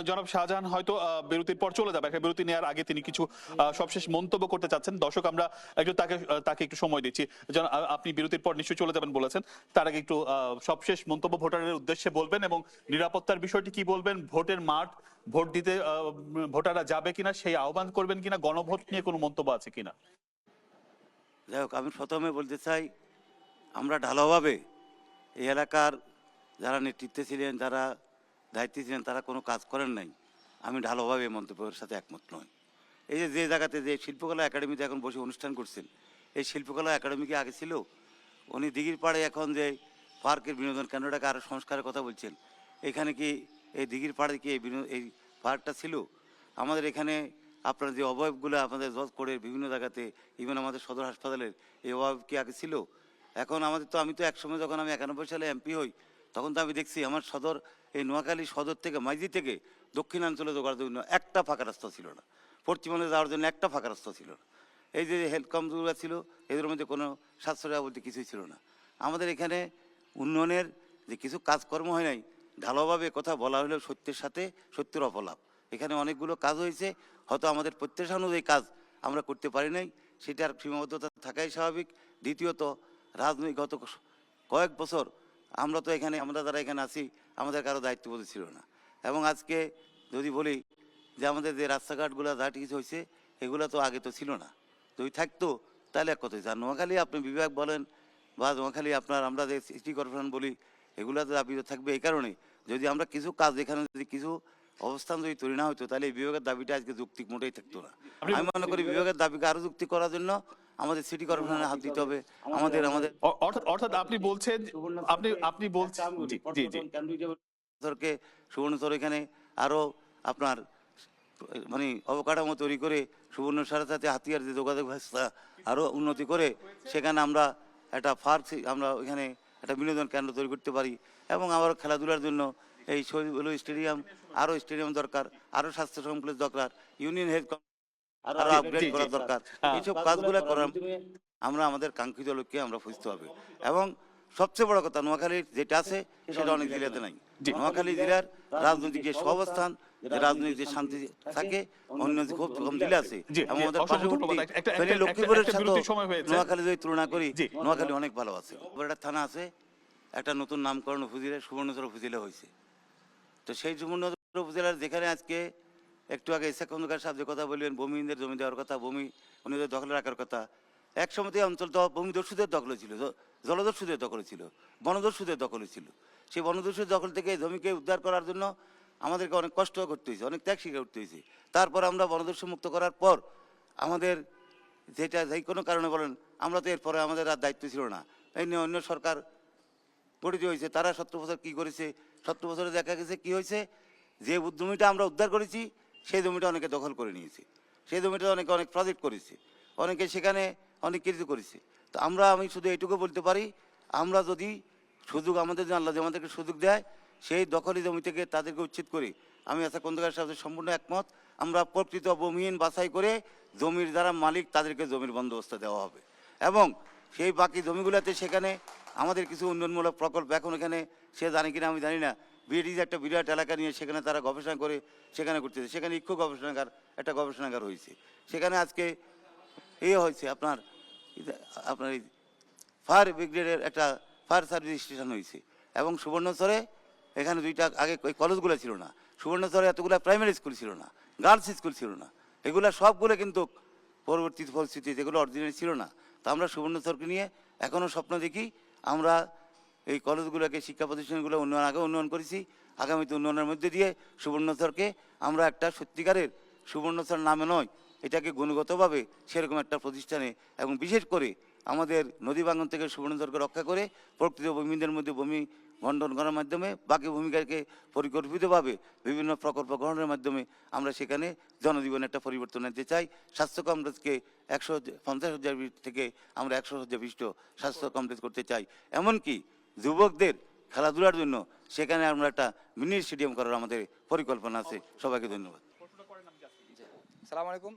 জনাব শাহজাহান হয়তো বিরতির পর চলে যাবে, একটা বিরতি নেওয়ার আগে তিনি কিছু সবশেষ মন্তব্য করতে চাচ্ছেন। দর্শক, আমরা একটু তাকে একটু সময় দিচ্ছি। আপনি বিরতির পর নিশ্চয়ই চলে যাবেন বলেছেন, তার আগে একটু সবশেষ মন্তব্য ভোটারের উদ্দেশ্যে বলবেন এবং নিরাপত্তার বিষয়টি কি বলবেন, ভোটের মাঠ, ভোট দিতে ভোটাররা যাবে কিনা সেই আহ্বান করবেন কিনা, গণভোট নিয়ে কোনো মন্তব্য আছে কিনা। যাই হোক, আমি প্রথমে বলতে চাই, আমরা ঢালাওভাবে এই এলাকার যারা নেতৃত্বে ছিলেন, যারা দায়িত্বে ছিলেন, তারা কোনো কাজ করেন নাই। আমি ঢালাওভাবে এই মন্তব্যের সাথে একমত নই। এই যে জায়গাতে যে শিল্পকলা একাডেমিতে এখন বসে অনুষ্ঠান করছেন, এই শিল্পকলা একাডেমি কি আগে ছিল? উনি দিঘির পাড়ে এখন যে পার্কের বিনোদন কেন্দ্রটাকে আরও সংস্কারের কথা বলছেন, এখানে কি এই দিঘির পাড়ে কি এই পার্কটা ছিল? আমাদের এখানে আপনার যে অবয়বগুলো আপনাদের জজ করে বিভিন্ন জায়গাতে, ইভেন আমাদের সদর হাসপাতালের এই অভাব কি আগে ছিল? এখন আমাদের তো, আমি তো একসময় যখন আমি 91 সালে এমপি হই, তখন তো আমি দেখছি আমার সদর, এই নোয়াখালী সদর থেকে, মাইজি থেকে দক্ষিণাঞ্চলে যোগার জন্য একটা ফাঁকা রাস্তা ছিল না, পশ্চিমাঞ্চলে যাওয়ার জন্য একটা ফাঁকা রাস্তা ছিল না। এই যে হেলথ কমগুলো ছিল, এদের মধ্যে কোনো সাশ্রয় বলতে কিছুই ছিল না। আমাদের এখানে উন্নয়নের যে কিছু কাজকর্ম হয় নাই, ঢালাওভাবে কথা বলা হলেও সত্যের সাথে সত্যের অপলাপ। এখানে অনেকগুলো কাজ হয়েছে, হয়তো আমাদের প্রত্যাশা অনুযায়ী কাজ আমরা করতে পারি নাই, সেটার সীমাবদ্ধতা থাকাই স্বাভাবিক। দ্বিতীয়ত, রাজনৈতিক গত কয়েক বছর আমরা তো এখানে, আমরা যারা এখানে আছি, আমাদের কারো দায়িত্ববোধ ছিল না। এবং আজকে যদি বলি যে আমাদের যে রাস্তাঘাটগুলো যা কিছু হয়েছে, এগুলো তো আগে তো ছিল না। যদি থাকতো তাহলে এক কথা হয়েছে। আর নোয়াখালী আপনি বিভাগ বলেন বা নোয়াখালী আপনার আমরা যে সিটি কর্পোরেশন বলি, এগুলো তো দাবি থাকবে এই কারণে, যদি আমরা কিছু কাজ এখানে যদি কিছু অবস্থান যদি তৈরি না হতো, তাহলে এই বিভাগের দাবিটা আজকে যৌক্তিক মোটেই থাকতো না। আমি মনে করি বিভাগের দাবিকে আরো যুক্তি করার জন্য আমাদের সিটি কর্পোরেশনে হাত দিতে হবে। আমাদের অর্থাৎ আপনি বলছেন, আপনি বলছেন জি জি জি সুবর্ণচর এখানে আরো আপনার মানে অবকাঠামো তৈরি করে সুবর্ণচরের সাথে হাতিয়ার যে যোগাযোগ ব্যবস্থা আরো উন্নতি করে সেখানে আমরা একটা আমরা ওইখানে একটা বিনোদন কেন্দ্র তৈরি করতে পারি। এবং আবার খেলাধুলার জন্য এই শহীদুল স্টেডিয়াম, আরো স্টেডিয়াম দরকার, আরো স্বাস্থ্য কমপ্লেক্স দরকার, ইউনিয়ন হেলথ আরো আপগ্রেড করা দরকার। এইসব কাজগুলো করার আমরা আমাদের কাঙ্ক্ষিত লক্ষ্যে আমরা বুঝতে হবে। এবং সবচেয়ে বড় কথা, নোয়াখালীর যেটা আছে সেটা অনেক জেলাতে নাই। নোয়াখালী জেলার রাজনৈতিক যে অবস্থান, যে রাজনৈতিক যে শান্তি থাকে, অন্য যে খুব কম জেলা আছে, এবং আমাদের পার্শ্ববর্তী লক্ষ্মীপুরের সাথে নোয়াখালী যদি তুলনা করি, নোয়াখালী অনেক ভালো আছে। একটা থানা আছে, একটা নতুন নামকরণ উপজেলা সুবর্ণচর উপজেলা হয়েছে। তো সেই সুবর্ণচর উপজেলার যেখানে আজকে একটু আগে ইসাক খন্দকার সাহেব যে কথা বললেন, ভূমিহীনদের জমি দেওয়ার কথা, ভূমি উনিদের দখলে রাখার কথা, এক সময় এই অঞ্চল তো ভূমিদস্যুদের দখলে ছিল, জলদস্যুদের দখলে ছিল, বনদস্যুদের দখলে ছিল। সেই বনদস্যুদের দখল থেকে জমিকে উদ্ধার করার জন্য আমাদেরকে অনেক কষ্ট করতে হয়েছে, অনেক ত্যাগ স্বীকার করতে হয়েছে। তারপর আমরা বনদস্যু মুক্ত করার পর আমাদের যেটা যে কোনো কারণে বলেন, আমরা তো এরপরে আমাদের আর দায়িত্ব ছিল না, এই নিয়ে অন্য সরকার গঠিত হয়েছে। তারা 17 বছর কী করেছে, 17 বছরে দেখা গেছে কী হয়েছে, যে জমিটা আমরা উদ্ধার করেছি সেই জমিটা অনেকে দখল করে নিয়েছে, সেই জমিটা অনেকে অনেক প্রজেক্ট করেছে, অনেকে সেখানে অনেক কিছু করেছে। তো আমি শুধু এইটুকু বলতে পারি, আমরা যদি সুযোগ আমাদের যে আল্লাহ আমাদেরকে সুযোগ দেয়, সেই দখলি জমি থেকে তাদেরকে উচ্ছেদ করি। আমি আশা খন্দকার সাথে সম্পূর্ণ একমত। আমরা প্রকৃত ভূমিহীন বাছাই করে জমির যারা মালিক তাদেরকে জমির বন্দোবস্ত দেওয়া হবে, এবং সেই বাকি জমিগুলোতে সেখানে আমাদের কিছু উন্নয়নমূলক প্রকল্প এখন এখানে সে জানে কিনা আমি জানি না, বিএডিজ একটা বিরাট এলাকা নিয়ে সেখানে তারা গবেষণা করে সেখানে করতেছে। সেখানে ইক্ষু গবেষণাগার একটা গবেষণাগার হয়েছে, সেখানে আজকে হয়েছে আপনার এই ফায়ার ব্রিগেডের একটা ফায়ার সার্ভিস স্টেশন হয়েছে। এবং সুবর্ণচরে এখানে দুইটা আগে ওই কলেজগুলো ছিল না, সুবর্ণচরে এতগুলো প্রাইমারি স্কুল ছিল না, গার্লস স্কুল ছিল না, এগুলো সবগুলো কিন্তু পরবর্তী পরিস্থিতি যেগুলো অরিজিনাল ছিল না। তা আমরা সুবর্ণচরকে নিয়ে এখনও স্বপ্ন দেখি। আমরা এই কলেজগুলোকে, শিক্ষা প্রতিষ্ঠানগুলো উন্নয়ন করেছি, আগামীতে উন্নয়নের মধ্যে দিয়ে সুবর্ণচরকে আমরা একটা সত্যিকারের সুবর্ণচর নামে নয়, এটাকে গুণগতভাবে সেরকম একটা প্রতিষ্ঠানে, এবং বিশেষ করে আমাদের নদী ভাঙন থেকে সুবর্ণচরকে রক্ষা করে প্রকৃত ভূমিদের মধ্যে ভূমি বন্টন করার মাধ্যমে বাকি ভূমিকাকে পরিকল্পিতভাবে বিভিন্ন প্রকল্প গ্রহণের মাধ্যমে আমরা সেখানে জনজীবনে একটা পরিবর্তন আনতে চাই। স্বাস্থ্য কমপ্লেক্সকে 150,000 থেকে আমরা 100,000 বিশিষ্ট স্বাস্থ্য কমপ্লেক্স করতে চাই। এমনকি যুবকদের খেলাধুলার জন্য সেখানে আমরা একটা মিনি স্টেডিয়াম করার আমাদের পরিকল্পনা আছে। সবাইকে ধন্যবাদ। সালাম আলাইকুম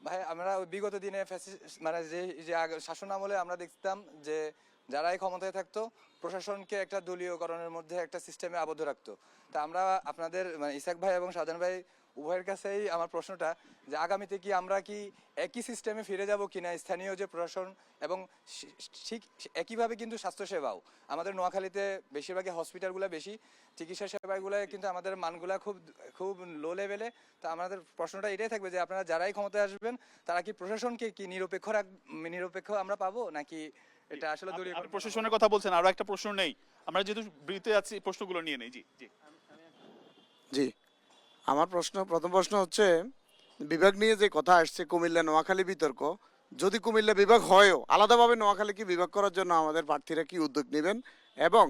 ভাই। আমরা বিগত দিনে মানে যে শাসন আমলে আমরা দেখতাম যে যারাই ক্ষমতায় থাকতো প্রশাসনকে একটা দলীয়করণের মধ্যে একটা সিস্টেমে আবদ্ধ রাখতো। তা আমরা আপনাদের মানে ইসাক ভাই এবং শাহজাহান ভাই উভয়ের কাছেই আমার প্রশ্নটা, যে আগামীতে কি আমরা কি একই সিস্টেমে ফিরে যাব কিনা, স্থানীয় যে প্রশাসন এবং ঠিক একইভাবে কিন্তু স্বাস্থ্যসেবাও আমাদের নোয়াখালীতে বেশিরভাগই হসপিটালগুলো বেশি, চিকিৎসা সেবাগুলো কিন্তু আমাদের মানগুলা খুব লো লেভেলে। তো আমাদের প্রশ্নটা এটাই থাকবে যে আপনারা যারাই ক্ষমতায় আসবেন তারা কি প্রশাসনকে কি নিরপেক্ষ আমরা পাবো, নাকি এটা আসলে প্রশাসনের কথা বলছেন? আরো একটা প্রশ্ন নেই, আমরা যেহেতু বৃত্তে আছি প্রশ্নগুলো নিয়ে নেই। জি জি জি, আমার প্রথম প্রশ্ন হচ্ছে, বিভাগ নিয়ে যে কথা আসছে কুমিল্লা নোয়াখালী বিতর্ক, যদি কুমিল্লা বিভাগ হয়ও আলাদাভাবে নোয়াখালীকে বিভাগ করার জন্য আমাদের প্রার্থীরা কি উদ্যোগ নেবেন? এবং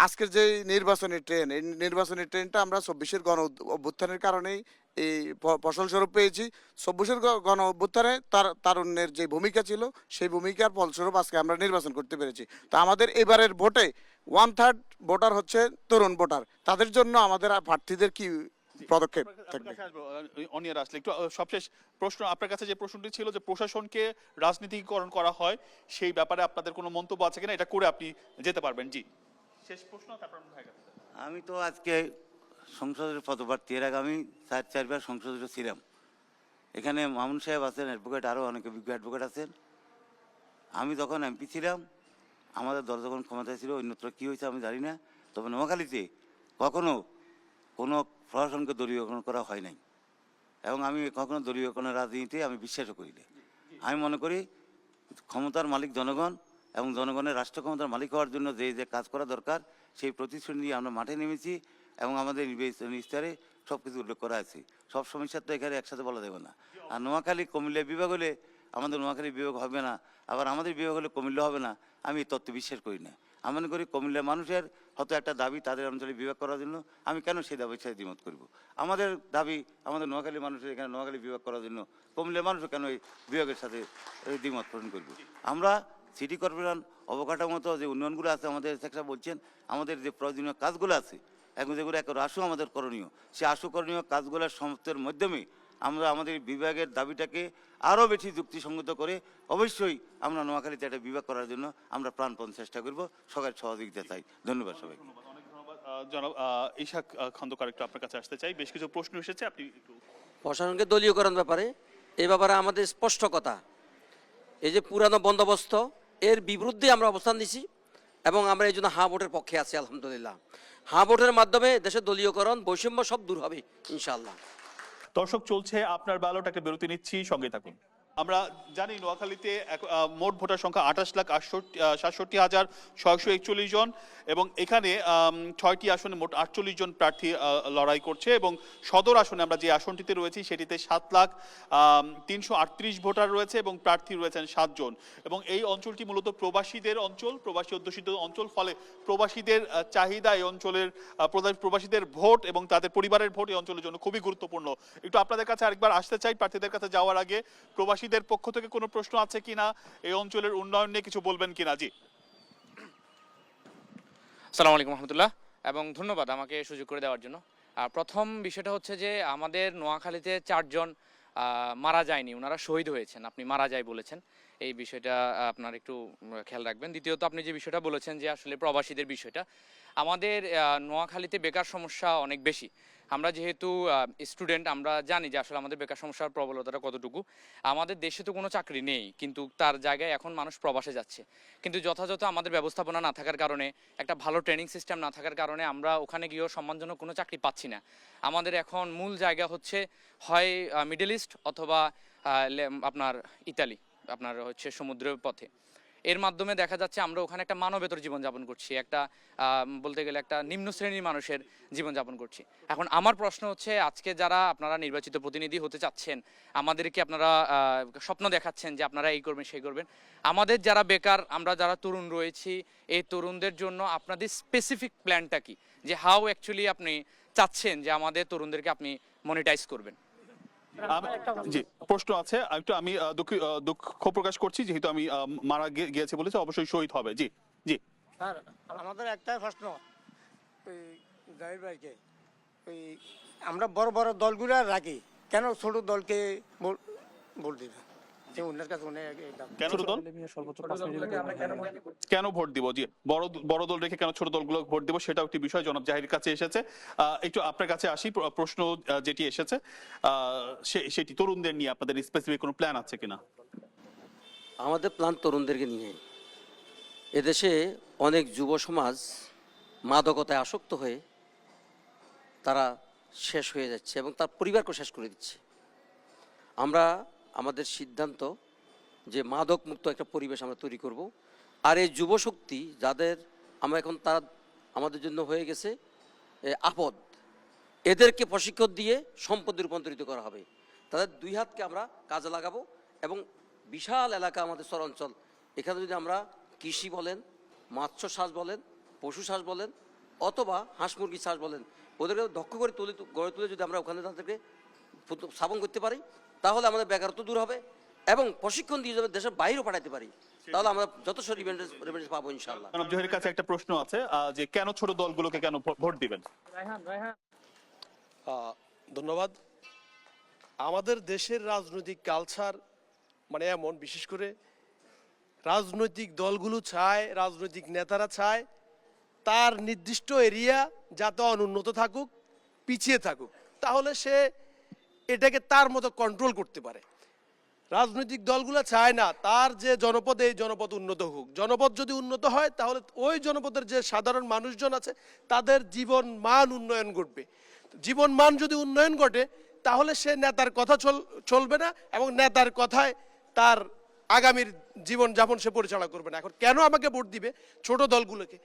আজকের যে নির্বাচনী ট্রেন, এই নির্বাচনী ট্রেনটা আমরা 24-এর গণ অভ্যুত্থানের কারণেই এই ফসলস্বরূপ পেয়েছি। 24-এর গণ অভ্যুত্থানে তারুণ্যের যে ভূমিকা ছিল সেই ভূমিকার ফলস্বরূপ আজকে আমরা নির্বাচন করতে পেরেছি। তো আমাদের এবারের ভোটে 1/3 ভোটার হচ্ছে তরুণ ভোটার, তাদের জন্য আমাদের প্রার্থীদের কি পদক্ষেপ থাকবে। অনিয়ার আসলে একটু সবশেষ প্রশ্ন আপনার কাছে, যে প্রশ্নটি ছিল যে প্রশাসনকে রাজনীতিকরণ করা হয়, সেই ব্যাপারে আপনাদের কোনো মন্তব্য আছে কিনা, এটা করে আপনি যেতে পারবেন। জি, শেষ প্রশ্ন, তারপর ভাই কাছে। আমি তো আজকে সংসদের পদপ্রার্থী, এর আগে আমি চারবার সংসদে ছিলাম। এখানে মামুন সাহেব আছেন, অ্যাডভোকেট, আরও অনেক বিজ্ঞ অ্যাডভোকেট আছেন। আমি যখন এমপি ছিলাম, আমাদের দল যখন ক্ষমতায় ছিল, অন্যত্র কী হয়েছে আমি জানি না, তবে নোয়াখালীতে কখনো কোনো প্রশাসনকে দলীয়করণ করা হয় নাই, এবং আমি কখনো দলীয়করণের রাজনীতিতে আমি বিশ্বাসও করি না। আমি মনে করি ক্ষমতার মালিক জনগণ, এবং জনগণের রাষ্ট্র ক্ষমতার মালিক হওয়ার জন্য যে যে কাজ করা দরকার, সেই প্রতিশ্রুতি নিয়ে আমরা মাঠে নেমেছি, এবং আমাদের নির্বাচনী ইশতেহারে সব কিছু উল্লেখ করা আছে। সব সমস্যা তো এখানে একসাথে বলা যাবে না। আর নোয়াখালী কুমিল্লা বিভাগ হলে আমাদের নোয়াখালী বিভাগ হবে না, আবার আমাদের বিভাগ হলে কুমিল্লা হবে না, আমি এই তত্ত্বে বিশ্বাস করি না। আমি মনে করি কুমিল্লার মানুষের হয়তো একটা দাবি তাদের অঞ্চলে বিভাগ করার জন্য, আমি কেন সেই দাবির সাথে দ্বিমত করব? আমাদের দাবি আমাদের নোয়াখালী মানুষের এখানে নোয়াখালী বিভাগ করার জন্য, কুমিল্লার মানুষও কেন এই বিভাগের সাথে দ্বিমত পোষণ করব? আমরা সিটি কর্পোরেশন অবকাঠামোগত যে উন্নয়নগুলো আছে, আমাদের সেক্টর বলছেন, আমাদের যে প্রয়োজনীয় কাজগুলো আছে, এখন যেগুলো এক আশু আমাদের করণীয়, সেই আশু করণীয় কাজগুলোর সমাপ্তের মাধ্যমে আমরা আমাদের বিভাগের দাবিটাকে আরও বেশি যুক্তিসঙ্গত করে অবশ্যই আমরা নোয়াখালীতে একটা বিভাগ করার জন্য আমরা প্রাণপণ চেষ্টা করব। সবার সহযোগিতা চাই। ধন্যবাদ সবাই। জনাব ইশাক খন্দকার, একটু আপনার কাছে আসতে চাই। বেশ কিছু প্রশ্ন এসেছে, আপনি একটু। প্রশাসনকে দলীয়করণ ব্যাপারে এই ব্যাপারে আমাদের স্পষ্ট কথা, এই যে পুরানো বন্দোবস্ত, এর বিরুদ্ধে আমরা অবস্থান নিছি, এবং আমরা এই জন্য হা ভোটের পক্ষে আছি। আলহামদুলিল্লাহ, হা ভোটের মাধ্যমে দেশের দলীয়করণ, বৈষম্য সব দূর হবে ইনশাআল্লাহ। দর্শক, চলছে আপনার ব্যালট, একটা বিরতি নিচ্ছি, সঙ্গে থাকুন। আমরা জানি নোয়াখালীতে মোট ভোটার সংখ্যা 28,67,641 জন, এবং এখানে 6টি আসনে মোট 48 জন প্রার্থী লড়াই করছে, এবং সদর আসনে আমরা যে আসনটিতে রয়েছি সেটিতে 7,03,38 ভোটার রয়েছে, এবং প্রার্থী রয়েছেন 7 জন। এবং এই অঞ্চলটি মূলত প্রবাসীদের অঞ্চল, প্রবাসী অধ্যুষিত অঞ্চল, ফলে প্রবাসীদের চাহিদা এই অঞ্চলের, প্রবাসীদের ভোট এবং তাদের পরিবারের ভোট এই অঞ্চলের জন্য খুবই গুরুত্বপূর্ণ। একটু আপনাদের কাছে আরেকবার আসতে চাই, প্রার্থীদের কাছে যাওয়ার আগে প্রবাসীদের পক্ষ থেকে কোনো প্রশ্ন আছে কিনা, এই অঞ্চলের উন্নয়ন নিয়ে কিছু বলবেন কিনা? জি, আসসালামু আলাইকুম রহমতুল্লাহ, এবং ধন্যবাদ আমাকে সুযোগ করে দেওয়ার জন্য। প্রথম বিষয়টা হচ্ছে যে আমাদের নোয়াখালীতে 4 জন মারা যায়নি, ওনারা শহীদ হয়েছেন। আপনি মারা যায় বলেছেন, এই বিষয়টা আপনার একটু খেয়াল রাখবেন। দ্বিতীয়ত, আপনি যে বিষয়টা বলেছেন যে আসলে প্রবাসীদের বিষয়টা, আমাদের নোয়াখালীতে বেকার সমস্যা অনেক বেশি। আমরা যেহেতু স্টুডেন্ট, আমরা জানি যে আসলে আমাদের বেকার সমস্যার প্রবলতাটা কতটুকু। আমাদের দেশে তো কোনো চাকরি নেই, কিন্তু তার জায়গায় এখন মানুষ প্রবাসে যাচ্ছে। কিন্তু যথাযথ আমাদের ব্যবস্থাপনা না থাকার কারণে, একটা ভালো ট্রেনিং সিস্টেম না থাকার কারণে আমরা ওখানে গিয়েও সম্মানজনক কোনো চাকরি পাচ্ছি না। আমাদের এখন মূল জায়গা হচ্ছে হয় মিডল ইস্ট অথবা আপনার ইতালি, আপনার হচ্ছে সমুদ্রের পথে। এর মাধ্যমে দেখা যাচ্ছে আমরা ওখানে একটা মানবেতর জীবনযাপন করছি, একটা বলতে গেলে একটা নিম্ন শ্রেণীর মানুষের জীবনযাপন করছি। এখন আমার প্রশ্ন হচ্ছে, আজকে যারা আপনারা নির্বাচিত প্রতিনিধি হতে চাচ্ছেন, আমাদেরকে আপনারা স্বপ্ন দেখাচ্ছেন যে আপনারা এই করবেন সেই করবেন, আমাদের যারা বেকার, আমরা যারা তরুণ রয়েছি, এই তরুণদের জন্য আপনাদের স্পেসিফিক প্ল্যানটা কি, যে হাউ অ্যাকচুয়ালি আপনি চাচ্ছেন যে আমাদের তরুণদেরকে আপনি মনিটাইজ করবেন? জি, প্রশ্ন আছে একটু। আমি দুঃখ প্রকাশ করছি, যেহেতু আমি মারা গিয়েছে বলেছে, অবশ্যই শহীদ হবে। জি জি স্যার, আমাদের একটাই প্রশ্ন ওই জাহির ভাইকে, ওই আমরা বড় বড় দলগুলো রাখি, কেন ছোট দলকে ভোট দিবে? কেন ভোট দিব? জি, বড় দল রেখে কেন ছোট দলগুলো ভোট দিব, সেটাও একটি বিষয় জনাব জাহিরের কাছে এসেছে। একটু আপনার কাছে আসি। প্রশ্ন যেটি এসেছে সেটি তরুণদের নিয়ে আপনাদের স্পেসিফিক কোনো প্ল্যান আছে কিনা? আমাদের প্ল্যান তরুণদেরকে নিয়ে। এদেশে অনেক যুব সমাজ মাদকতায় আসক্ত হয়ে তারা শেষ হয়ে যাচ্ছে, এবং তার পরিবারকে শেষ করে দিচ্ছে। আমরা আমাদের সিদ্ধান্ত যে মাদক মুক্ত একটা পরিবেশ আমরা তৈরি করব। আর এই যুব শক্তি যাদের আমরা এখন, তারা আমাদের জন্য হয়ে গেছে আপদ, এদেরকে প্রশিক্ষণ দিয়ে সম্পদে রূপান্তরিত করা হবে। তাদের 2 হাতকে আমরা কাজে লাগাবো, এবং বিশাল এলাকা আমাদের চরাঞ্চল, এখানে যদি আমরা কৃষি বলেন, মাছ চাষ বলেন, পশু চাষ বলেন, অথবা হাঁস মুরগি চাষ বলেন, ওদেরকে দক্ষ করে গড়ে তুলে যদি আমরা ওখানে তাদেরকে স্থাপন করতে পারি, তাহলে আমাদের বেকারত্ব দূর হবে, এবং প্রশিক্ষণ দিয়ে যাবে দেশের বাইরেও পাঠাতে পারি, তাহলে আমরা যথেষ্ট রেভিনিউ পাবো ইনশাআল্লাহ। জনাব জহিরের কাছে একটা প্রশ্ন আছে, যে কেন ছোট দলগুলোকে কেন ভোট দিবেন? ধন্যবাদ। আমাদের দেশের রাজনৈতিক কালচার মানে এমন, বিশেষ করে রাজনৈতিক দলগুলো চায়, রাজনৈতিক নেতারা চায় তার নির্দিষ্ট এরিয়া যাতে অনুন্নত থাকুক, পিছিয়ে থাকুক, তাহলে সে এটাকে তার মতো কন্ট্রোল করতে পারে। রাজনৈতিক দলগুলো চায় না তার যে জনপদ, এই জনপদ উন্নত হোক। জনপদ যদি উন্নত হয় তাহলে ওই জনপদের যে সাধারণ মানুষজন আছে তাদের জীবন মান উন্নয়ন ঘটবে। জীবন মান যদি উন্নয়ন ঘটে তাহলে সে নেতার কথা চলবে না এবং নেতার কথায় তার আগামীর জীবন যাপন সে পরিচালনা করবে না। এখন কেন আমাকে ভোট দিবে? ছোট দলগুলোকে,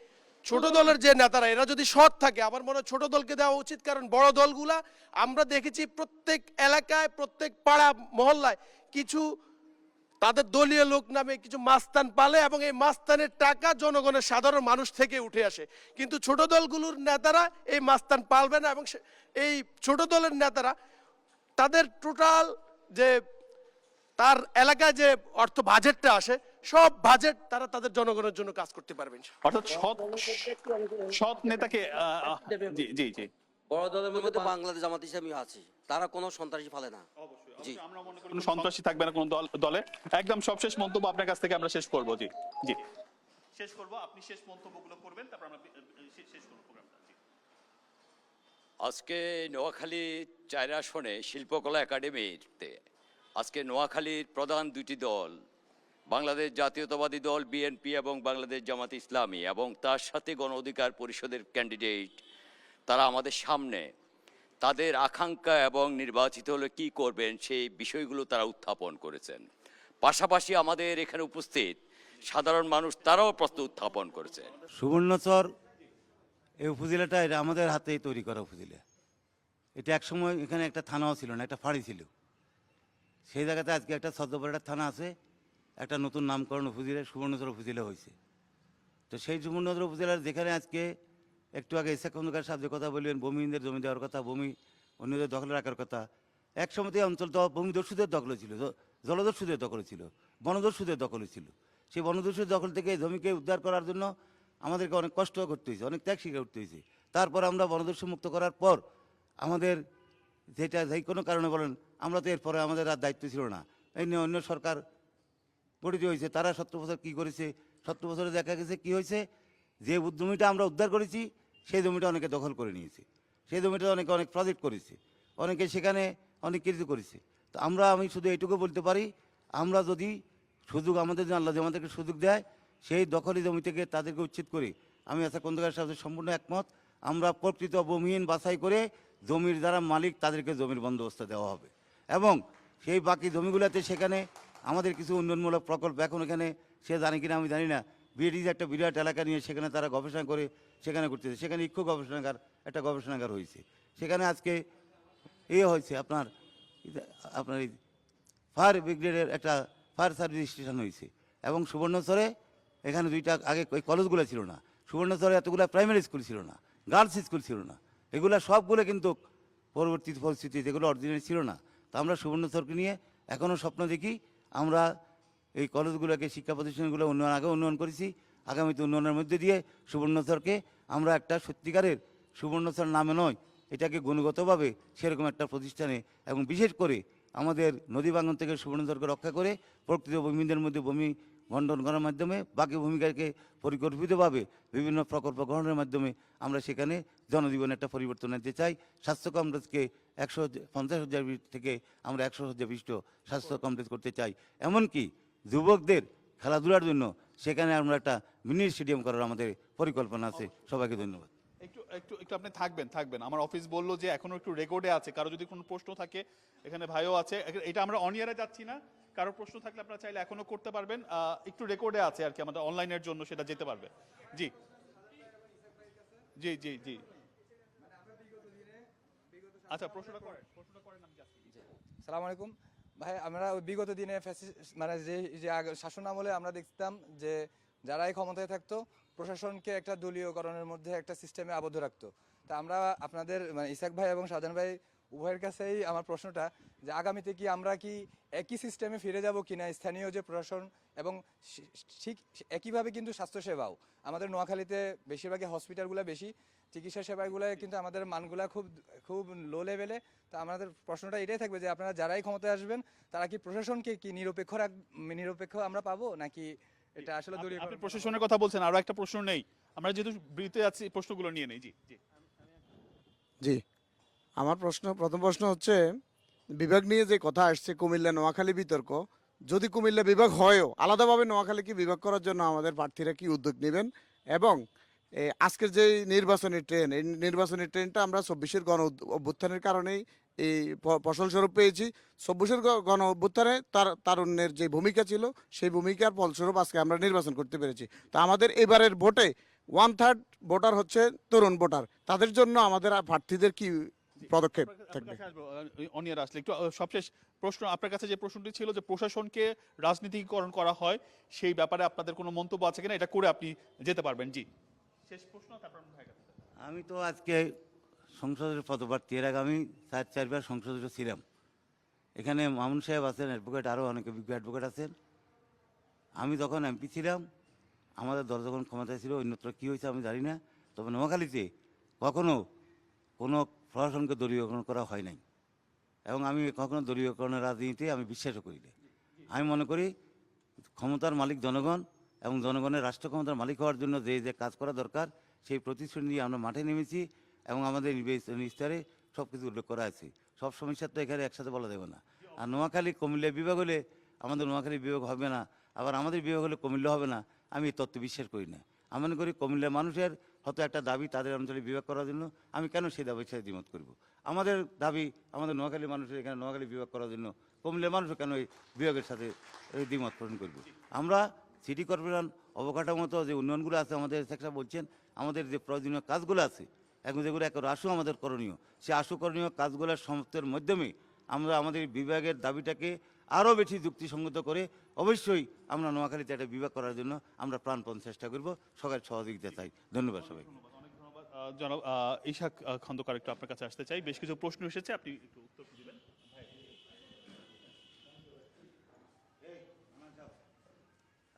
ছোট দলের যে নেতারা এরা যদি সৎ থাকে আমার মনে হয় ছোট দলকে দেওয়া উচিত। কারণ বড় দলগুলা আমরা দেখেছি প্রত্যেক এলাকায়, প্রত্যেক পাড়া মহল্লায় কিছু তাদের দলীয় লোক নামে কিছু মাস্তান পালে এবং এই মাস্তানের টাকা জনগণের সাধারণ মানুষ থেকে উঠে আসে। কিন্তু ছোট দলগুলোর নেতারা এই মাস্তান পালবে না এবং এই ছোট দলের নেতারা তাদের টোটাল যে তার এলাকায় যে অর্থ বাজেটটা আসে সব বাজেট তারা তাদের জনগণের জন্য কাজ করতে পারবেন। অর্থাৎ সৎ নেতাকে জি জি জি বড় দলের মধ্যে তো বাংলাদেশ জামাত ইসলামী আছে, তারা কোনো সন্ত্রাসী ফেলে না। জি, আমরা মনে করি কোনো সন্ত্রাসী থাকবে না কোনো দলে। একদম সবশেষ মন্তব্য আপনার কাছ থেকে আমরা শেষ করব। জি জি শেষ করব, আপনি শেষ মন্তব্যগুলো করবেন, তারপর আমরা শেষ করব প্রোগ্রামটা। আজকে নোয়াখালী 4 আসনে শিল্পকলা একাডেমিতে আজকে নোয়াখালীর প্রধান দুটি দল, বাংলাদেশ জাতীয়তাবাদী দল বিএনপি এবং বাংলাদেশ জামাত ইসলামী এবং তার সাথে গণ অধিকার পরিষদের ক্যান্ডিডেট, তারা আমাদের সামনে তাদের আকাঙ্ক্ষা এবং নির্বাচিত হলে কি করবেন সেই বিষয়গুলো তারা উত্থাপন করেছেন। পাশাপাশি আমাদের এখানে উপস্থিত সাধারণ মানুষ তারাও প্রশ্ন উত্থাপন করেছেন। সুবর্ণচর এই উপজেলাটা এটা আমাদের হাতেই তৈরি করা উপজেলা। এটা একসময় এখানে একটা থানাও ছিল না, একটা ফাঁড়ি ছিল। সেই জায়গাতে আজকে একটা ছদ্মপাড়া থানা আছে, একটা নতুন নামকরণ উপজেলা সুবর্ণচর উপজেলা হয়েছে। তো সেই সুবর্ণচর উপজেলার যেখানে আজকে একটু আগে ইসাক খন্দকার সাহেব যে কথা বললেন, ভূমিহীনদের জমি দেওয়ার কথা, ভূমি অন্যদের দখলে রাখার কথা, এক সময়তে এই অঞ্চলটা ভূমিদস্যুদের দখলে ছিল, জলদস্যুদের দখলে ছিল, বনদস্যুদের দখলে ছিল। সেই বনদস্যুদের দখল থেকে জমিকে উদ্ধার করার জন্য আমাদেরকে অনেক কষ্ট করতে হয়েছে, অনেক ত্যাগ স্বীকার করতে হয়েছে। তারপর আমরা বনদস্যু মুক্ত করার পর আমাদের যেটা যেই কোনো কারণে বলেন, আমরা তো এরপরে আমাদের আর দায়িত্ব ছিল না, এই নিয়ে অন্য সরকার গঠিত হয়েছে। তারা 17 বছর কী করেছে, 17 বছরে দেখা গেছে কী হয়েছে, যে জমিটা আমরা উদ্ধার করেছি সেই জমিটা অনেকে দখল করে নিয়েছে, সেই জমিটা অনেকে অনেক প্রজেক্ট করেছে, অনেকে সেখানে অনেক কিছু করেছে। তো আমি শুধু এইটুকু বলতে পারি, আমরা যদি সুযোগ আমাদের আল্লাহ যে আমাদেরকে সুযোগ দেয়, সেই দখলি জমি থেকে তাদেরকে উচ্ছেদ করি। আমি আশা খন্দকার সাথে সম্পূর্ণ একমত। আমরা প্রকৃত ভূমিহীন বাছাই করে জমির যারা মালিক তাদেরকে জমির বন্দোবস্ত দেওয়া হবে এবং সেই বাকি জমিগুলোতে সেখানে আমাদের কিছু উন্নয়নমূলক প্রকল্প, এখন এখানে সে জানে কিনা আমি জানি না, বিএডির একটা বিরাট এলাকা নিয়ে সেখানে তারা গবেষণা করে সেখানে করতেছে। সেখানে ইক্ষু গবেষণাগার একটা গবেষণাগার হয়েছে, সেখানে আজকে হয়েছে আপনার এই ফায়ার ব্রিগেডের একটা ফায়ার সার্ভিস স্টেশন হয়েছে এবং সুবর্ণচরে এখানে দুইটা আগে ওই কলেজগুলো ছিল না, সুবর্ণচরে এতগুলো প্রাইমারি স্কুল ছিল না, গার্লস স্কুল ছিল না, এগুলো সবগুলো কিন্তু পরবর্তী পরিস্থিতি যেগুলো অরিজিনাল ছিল না। তো আমরা সুবর্ণচরকে নিয়ে এখনও স্বপ্ন দেখি। আমরা এই কলেজগুলোকে, শিক্ষা প্রতিষ্ঠানগুলো উন্নয়ন করেছি, আগামীতে উন্নয়নের মধ্যে দিয়ে সুবর্ণচরকে আমরা একটা সত্যিকারের সুবর্ণচর নামে নয়, এটাকে গুণগতভাবে সেরকম একটা প্রতিষ্ঠানে এবং বিশেষ করে আমাদের নদী ভাঙন থেকে সুবর্ণচরকে রক্ষা করে প্রকৃত ভূমিদের মধ্যে ভূমি বন্টন করার মাধ্যমে বাকি ভূমিকাকে পরিকল্পিতভাবে বিভিন্ন প্রকল্প গ্রহণের মাধ্যমে আমরা সেখানে জনজীবনে একটা পরিবর্তন আনতে চাই। স্বাস্থ্য কমপ্লেক্সকে 150,000 থেকে আমরা 100,000 বিশিষ্ট স্বাস্থ্য কমপ্লেক্স করতে চাই। এমনকি যুবকদের খেলাধুলার জন্য সেখানে আমরা একটা মিনি স্টেডিয়াম করার আমাদের পরিকল্পনা আছে। সবাইকে ধন্যবাদ। একটু একটু একটু আপনি থাকবেন। আমার অফিস বললো যে এখনো একটু রেকর্ডে আছে, কারো যদি কোনো প্রশ্ন থাকে, এখানে ভাইও আছে, এটা আমরা অন ইয়ারে যাচ্ছি না, কারো প্রশ্ন থাকলে আপনারা চাইলে এখনো করতে পারবেন, একটু রেকর্ডে আছে আর কি, আমাদের অনলাইনের জন্য সেটা যেতে পারবে। জি জি জি জি আচ্ছা, প্রশ্নটা করেন আমি যাচ্ছি। সালাম আলাইকুম ভাই, আমরা ওই বিগত দিনে মানে যে শাসন আমলে আমরা দেখতাম যে যারাই ক্ষমতায় থাকতো প্রশাসনকে একটা দলীয়করণের মধ্যে একটা সিস্টেমে আবদ্ধ রাখতো। তা আমরা আপনাদের মানে ইসাক ভাই এবং শাহজাহান ভাই উভয়ের কাছেই আমার প্রশ্নটা যে আগামীতে কি আমরা কি একই সিস্টেমে ফিরে যাব কিনা, স্থানীয় যে প্রশাসন এবং ঠিক একইভাবে কিন্তু স্বাস্থ্যসেবাও আমাদের নোয়াখালীতে বেশিরভাগই হসপিটালগুলো বেশি, চিকিৎসা সেবাগুলো কিন্তু আমাদের মানগুলা খুব খুব লো লেভেলে। তো আমাদের প্রশ্নটা এটাই থাকবে যে আপনারা যারাই ক্ষমতায় আসবেন তারা কি প্রশাসনকে কি নিরপেক্ষ আমরা পাবো, নাকি এটা আসলে দলীয়? আপনি প্রশাসনের কথা বলছেন, আরো একটা প্রশ্ন নেই, আমরা যেহেতু বৃত্তে আছি প্রশ্নগুলো নিয়ে নেই। জি জি জি, আমার প্রথম প্রশ্ন হচ্ছে বিভাগ নিয়ে যে কথা আসছে কুমিল্লা নোয়াখালী বিতর্ক, যদি কুমিল্লা বিভাগ হয়ও আলাদাভাবে নোয়াখালীকে বিভাগ করার জন্য আমাদের প্রার্থীরা কি উদ্যোগ নেবেন, এবং আজকের যে নির্বাচনী ট্রেন, এই নির্বাচনী ট্রেনটা আমরা 24-এর গণ অভ্যুত্থানের কারণেই এই ফসলস্বরূপ পেয়েছি। 24-এর গণ অভ্যুত্থানে তারুণ্যের যে ভূমিকা ছিল সেই ভূমিকার ফলস্বরূপ আজকে আমরা নির্বাচন করতে পেরেছি। তো আমাদের এবারের ভোটে 1/3 ভোটার হচ্ছে তরুণ ভোটার, তাদের জন্য আমাদের প্রার্থীদের কি পদক্ষেপ থাকবে? অনিয়ার আসলে একটু সবশেষ প্রশ্ন আপনার কাছে, যে প্রশ্নটি ছিল যে প্রশাসনকে রাজনীতিকরণ করা হয় সেই ব্যাপারে আপনাদের কোনো মন্তব্য আছে কিনা, এটা করে আপনি যেতে পারবেন। জি শেষ প্রশ্ন, তারপর আমি তো আজকে সংসদের পদপ্রার্থী, এর আগে আমি 4বার সংসদে ছিলাম। এখানে মামুন সাহেব আছেন, অ্যাডভোকেট, আরও অনেকে বিজ্ঞ অ্যাডভোকেট আছেন। আমি যখন এমপি ছিলাম, আমাদের দল যখন ক্ষমতায় ছিল, অন্যত্র কী হয়েছে আমি জানি না, তবে নোয়াখালীতে কখনো কোনো প্রশাসনকে দলীয়করণ করা হয় নাই, এবং আমি কখনো দলীয়করণের রাজনীতিতে আমি বিশ্বাসও করি না। আমি মনে করি ক্ষমতার মালিক জনগণ, এবং জনগণের রাষ্ট্র ক্ষমতার মালিক হওয়ার জন্য যে যে কাজ করা দরকার সেই প্রতিশ্রুতি নিয়ে আমরা মাঠে নেমেছি, এবং আমাদের নির্বাচনী স্তরে সব কিছু উল্লেখ করা আছে। সব সমস্যা তো এখানে একসাথে বলা যাবে না। আর নোয়াখালী কুমিল্লা বিভাগ হলে আমাদের নোয়াখালী বিভাগ হবে না, আবার আমাদের বিভাগ হলে কুমিল্লা হবে না, আমি এই তত্ত্ব বিশ্বাস করি না। আমি মনে করি কুমিল্লার মানুষের হয়তো একটা দাবি তাদের অঞ্চলে বিভাগ করার জন্য, আমি কেন সেই দাবির সাথে দ্বিমত করব? আমাদের দাবি আমাদের নোয়াখালী মানুষের এখানে নোয়াখালী বিভাগ করার জন্য, কুমিল্লার মানুষও কেন এই বিভাগের সাথে দ্বিমত পোষণ করব? আমরা সিটি কর্পোরেশন অবকাঠামোগত যে উন্নয়নগুলো আছে, আমাদের সেক্টর বলছেন, আমাদের যে প্রয়োজনীয় কাজগুলো আছে, এখন যেগুলো একটা আশু আমাদের করণীয়, সেই আশু করণীয় কাজগুলোর সমাপ্তের মাধ্যমে আমরা আমাদের বিভাগের দাবিটাকে আরও বেশি যুক্তিসঙ্গত করে অবশ্যই আমরা নোয়াখালীতে একটা বিভাগ করার জন্য আমরা প্রাণপণ চেষ্টা করব। সবার সহযোগিতা চাই। ধন্যবাদ সবাই। জনাব ইশাক খন্দকার, একটু আপনার কাছে আসতে চাই। বেশ কিছু প্রশ্ন এসেছে, আপনি একটু উত্তর দিবেন।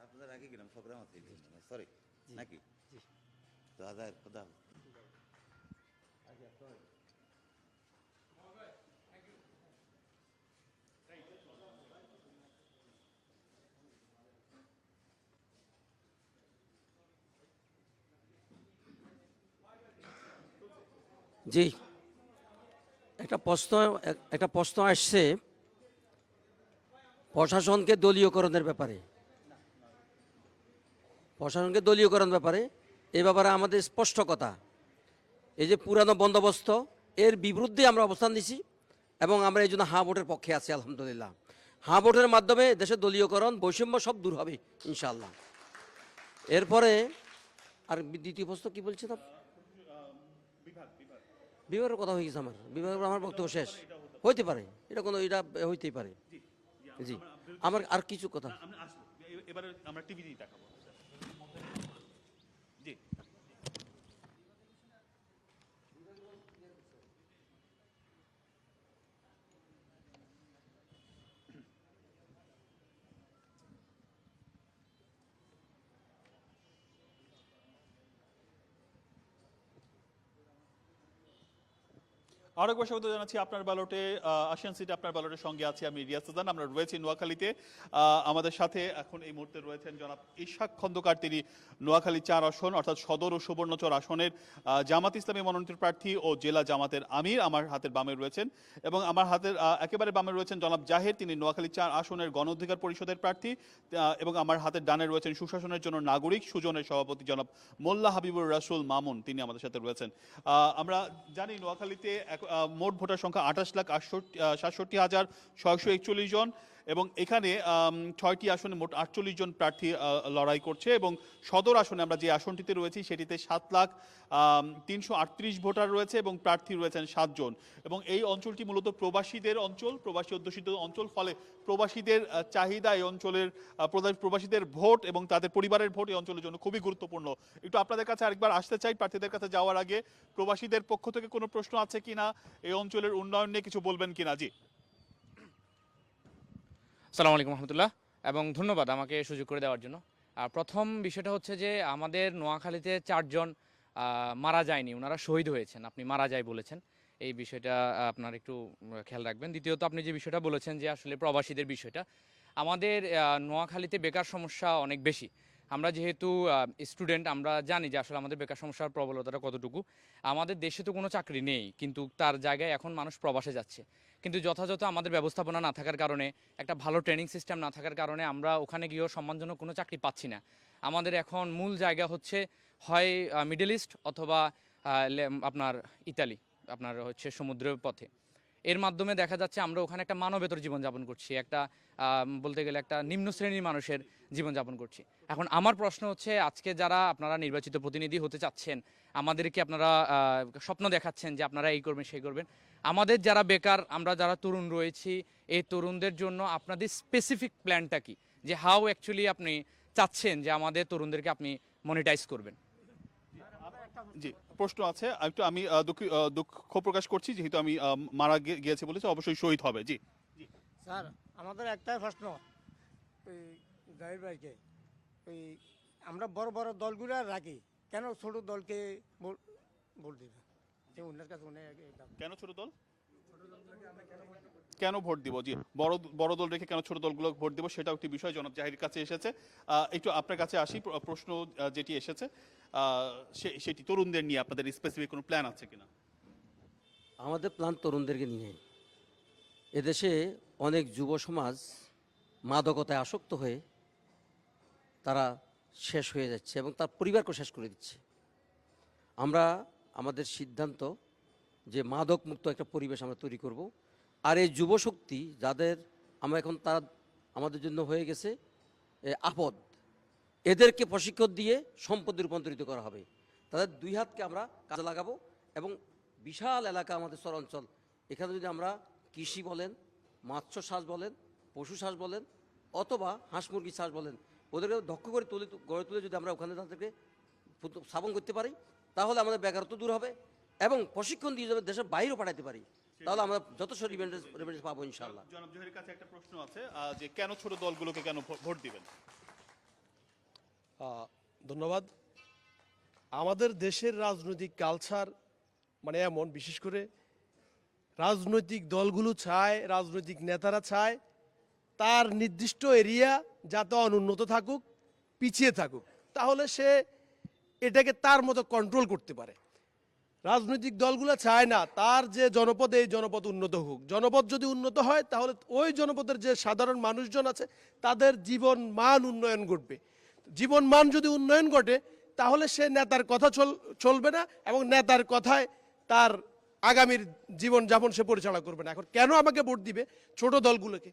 আপনাদের আগে গেলাম প্রোগ্রাম আছে, সরি নাকি? তো আদার কথা জি, একটা প্রশ্ন আসছে প্রশাসনকে দলীয়করণের ব্যাপারে। এ ব্যাপারে আমাদের স্পষ্ট কথা, এই যে পুরানো বন্দোবস্ত এর বিরুদ্ধে আমরা অবস্থান নিছি, এবং আমরা এই জন্য হাঁ ভোটের পক্ষে আছি। আলহামদুলিল্লাহ, হাঁ ভোটের মাধ্যমে দেশের দলীয়করণ, বৈষম্য সব দূর হবে ইনশাআল্লাহ। এরপরে আর দ্বিতীয় প্রশ্ন কি বলছেন? বিভাগের কথা হয়ে গেছে, আমার বক্তব্য শেষ। হইতে পারে, এটা হইতেই পারে। জি, আমার আর কিছু কথা। এবারে আমরা টিভি দেখাবো। জি আরেকবার স্বাগত জানাচ্ছি আপনার ব্যালটে। আশিয়ান সিটি আপনার ব্যালটের সঙ্গে আছি আমি রিয়াজ সুলতান। আমরা রয়েছি নোয়াখালীতে। আমাদের সাথে এখন এই মুহূর্তে রয়েছেন জনাব ইশাক খন্দকার, তিনি নোয়াখালী 4 আসন অর্থাৎ সদর ও সুবর্ণচর আসনের জামাত ইসলামী মনোনীত প্রার্থী ও জেলা জামাতের আমির। আমার হাতের বামে রয়েছেন, এবং আমার হাতের একেবারে বামে রয়েছেন জনাব জাহের, তিনি নোয়াখালী 4 আসনের গণ অধিকার পরিষদের প্রার্থী, এবং আমার হাতের ডানে রয়েছেন সুশাসনের জন্য নাগরিক সুজনের সভাপতি জনাব মোল্লা হাবিবুর রাসুল মামুন, তিনি আমাদের সাথে রয়েছেন। আমরা জানি নোয়াখালীতে মোট ভোটার সংখ্যা 28,67,641 জন, এবং এখানে 6টি আসনে মোট 48 জন প্রার্থী লড়াই করছে, এবং সদর আসনে আমরা যে আসনটিতে রয়েছি সেটিতে 7,03,38 ভোটার রয়েছে, এবং প্রার্থী রয়েছেন 7 জন। এবং এই অঞ্চলটি মূলত প্রবাসীদের অঞ্চল, প্রবাসী অধ্যুষিত অঞ্চল, ফলে প্রবাসীদের চাহিদা এই অঞ্চলের, প্রবাসীদের ভোট এবং তাদের পরিবারের ভোট এই অঞ্চলের জন্য খুবই গুরুত্বপূর্ণ। একটু আপনাদের কাছে আরেকবার আসতে চাই, প্রার্থীদের কাছে যাওয়ার আগে প্রবাসীদের পক্ষ থেকে কোনো প্রশ্ন আছে কিনা, এই অঞ্চলের উন্নয়ন নিয়ে কিছু বলবেন কিনা? জি, আসসালামু আলাইকুম রহমতুল্লাহ। এবং ধন্যবাদ আমাকে সুযোগ করে দেওয়ার জন্য। প্রথম বিষয়টা হচ্ছে যে আমাদের নোয়াখালীতে 4 জন মারা যায়নি, ওনারা শহীদ হয়েছেন। আপনি মারা যায় বলেছেন, এই বিষয়টা আপনার একটু খেয়াল রাখবেন। দ্বিতীয়ত আপনি যে বিষয়টা বলেছেন যে আসলে প্রবাসীদের বিষয়টা, আমাদের নোয়াখালীতে বেকার সমস্যা অনেক বেশি। আমরা যেহেতু স্টুডেন্ট, আমরা জানি যে আসলে আমাদের বেকার সমস্যার প্রবলতাটা কতটুকু। আমাদের দেশে তো কোনো চাকরি নেই, কিন্তু তার জায়গায় এখন মানুষ প্রবাসে যাচ্ছে। কিন্তু যথাযথ আমাদের ব্যবস্থাপনা না থাকার কারণে, একটা ভালো ট্রেনিং সিস্টেম না থাকার কারণে আমরা ওখানে গিয়েও সম্মানজনক কোনো চাকরি পাচ্ছি না। আমাদের এখন মূল জায়গা হচ্ছে হয় মিডল ইস্ট অথবা আপনার ইতালি, আপনার হচ্ছে সমুদ্রের পথে। এর মাধ্যমে দেখা যাচ্ছে আমরা ওখানে একটা মানবেতর জীবনযাপন করছি, একটা বলতে গেলে একটা নিম্ন শ্রেণীর মানুষের জীবনযাপন করছি। এখন আমার প্রশ্ন হচ্ছে, আজকে যারা আপনারা নির্বাচিত প্রতিনিধি হতে চাচ্ছেন, আমাদেরকে আপনারা স্বপ্ন দেখাচ্ছেন যে আপনারা এই করবেন সেই করবেন, আমাদের যারা বেকার, আমরা যারা তরুণ রয়েছি, এই তরুণদের জন্য আপনাদের স্পেসিফিক প্ল্যানটা কি, যে হাউ অ্যাকচুয়ালি আপনি চাচ্ছেন যে আমাদের তরুণদেরকে আপনি মনিটাইজ করবেন? জি, প্রশ্ন আছে একটু। আমি দুঃখ প্রকাশ করছি, যেহেতু আমি মারা গিয়েছে বলেছে, অবশ্যই শহীদ হবে। জি স্যার, আমাদের একটাই প্রশ্ন ওই জাহির ভাইকে, ওই আমরা বড় বড় দলগুলো রাখি, কেন ছোট দলকে ভোট দিবে? কেন ছোট দল, কেন ভোট দিব? জি, বড় দল রেখে কেন ছোট দলগুলো ভোট দিব, সেটাও একটি বিষয় জনাব জাহির কাছে এসেছে। একটু আপনার কাছে আসি। প্রশ্ন যেটি এসেছে সেটি তরুণদের নিয়ে আপনাদের স্পেসিফিক কোনো প্ল্যান আছে কিনা? আমাদের প্ল্যান তরুণদেরকে নিয়ে। এদেশে অনেক যুব সমাজ মাদকতায় আসক্ত হয়ে তারা শেষ হয়ে যাচ্ছে এবং তার পরিবারকে শেষ করে দিচ্ছে। আমরা আমাদের সিদ্ধান্ত যে মাদক মুক্ত একটা পরিবেশ আমরা তৈরি করব। আর এই যুবশক্তি যাদের আমরা এখন, তারা আমাদের জন্য হয়ে গেছে আপদ, এদেরকে প্রশিক্ষণ দিয়ে সম্পদে রূপান্তরিত করা হবে। তাদের দুই হাতকে আমরা কাজে লাগাবো এবং বিশাল এলাকা আমাদের চরাঞ্চল, এখানে যদি আমরা কৃষি বলেন, মৎস্য চাষ বলেন, পশু চাষ বলেন, অথবা হাঁস মুরগি চাষ বলেন, ওদেরকে দক্ষ করে গড়ে তুলে যদি আমরা ওখানে তাদেরকে স্থাপন করতে পারি, তাহলে আমাদের বেকারত্ব দূর হবে এবং প্রশিক্ষণ দিয়ে যাবে দেশের বাইরেও পাঠাতে পারি, তাহলে আমরা যথেষ্ট রেভিনিউ পাবো ইনশাআল্লাহ। জনাব জহিরের কাছে একটা প্রশ্ন আছে, যে কেন ছোট দলগুলোকে কেন ভোট দিবেন? ধন্যবাদ। আমাদের দেশের রাজনৈতিক কালচার মানে এমন, বিশেষ করে রাজনৈতিক দলগুলো চায়, রাজনৈতিক নেতারা চায় তার নির্দিষ্ট এরিয়া যাতে অনুন্নত থাকুক, পিছিয়ে থাকুক, তাহলে সে এটাকে তার মতো কন্ট্রোল করতে পারে। রাজনৈতিক দলগুলো চায় না তার যে জনপদ, এই জনপদ উন্নত হোক। জনপদ যদি উন্নত হয়, তাহলে ওই জনপদের যে সাধারণ মানুষজন আছে তাদের জীবন মান উন্নয়ন ঘটবে। জীবন মান যদি উন্নয়ন ঘটে, তাহলে সে নেতার কথা চলবে না এবং নেতার কথায় তার আগামীর জীবনযাপন সে পরিচালনা করবে না। এখন কেন আমাকে ভোট দিবে? ছোট দলগুলোকে,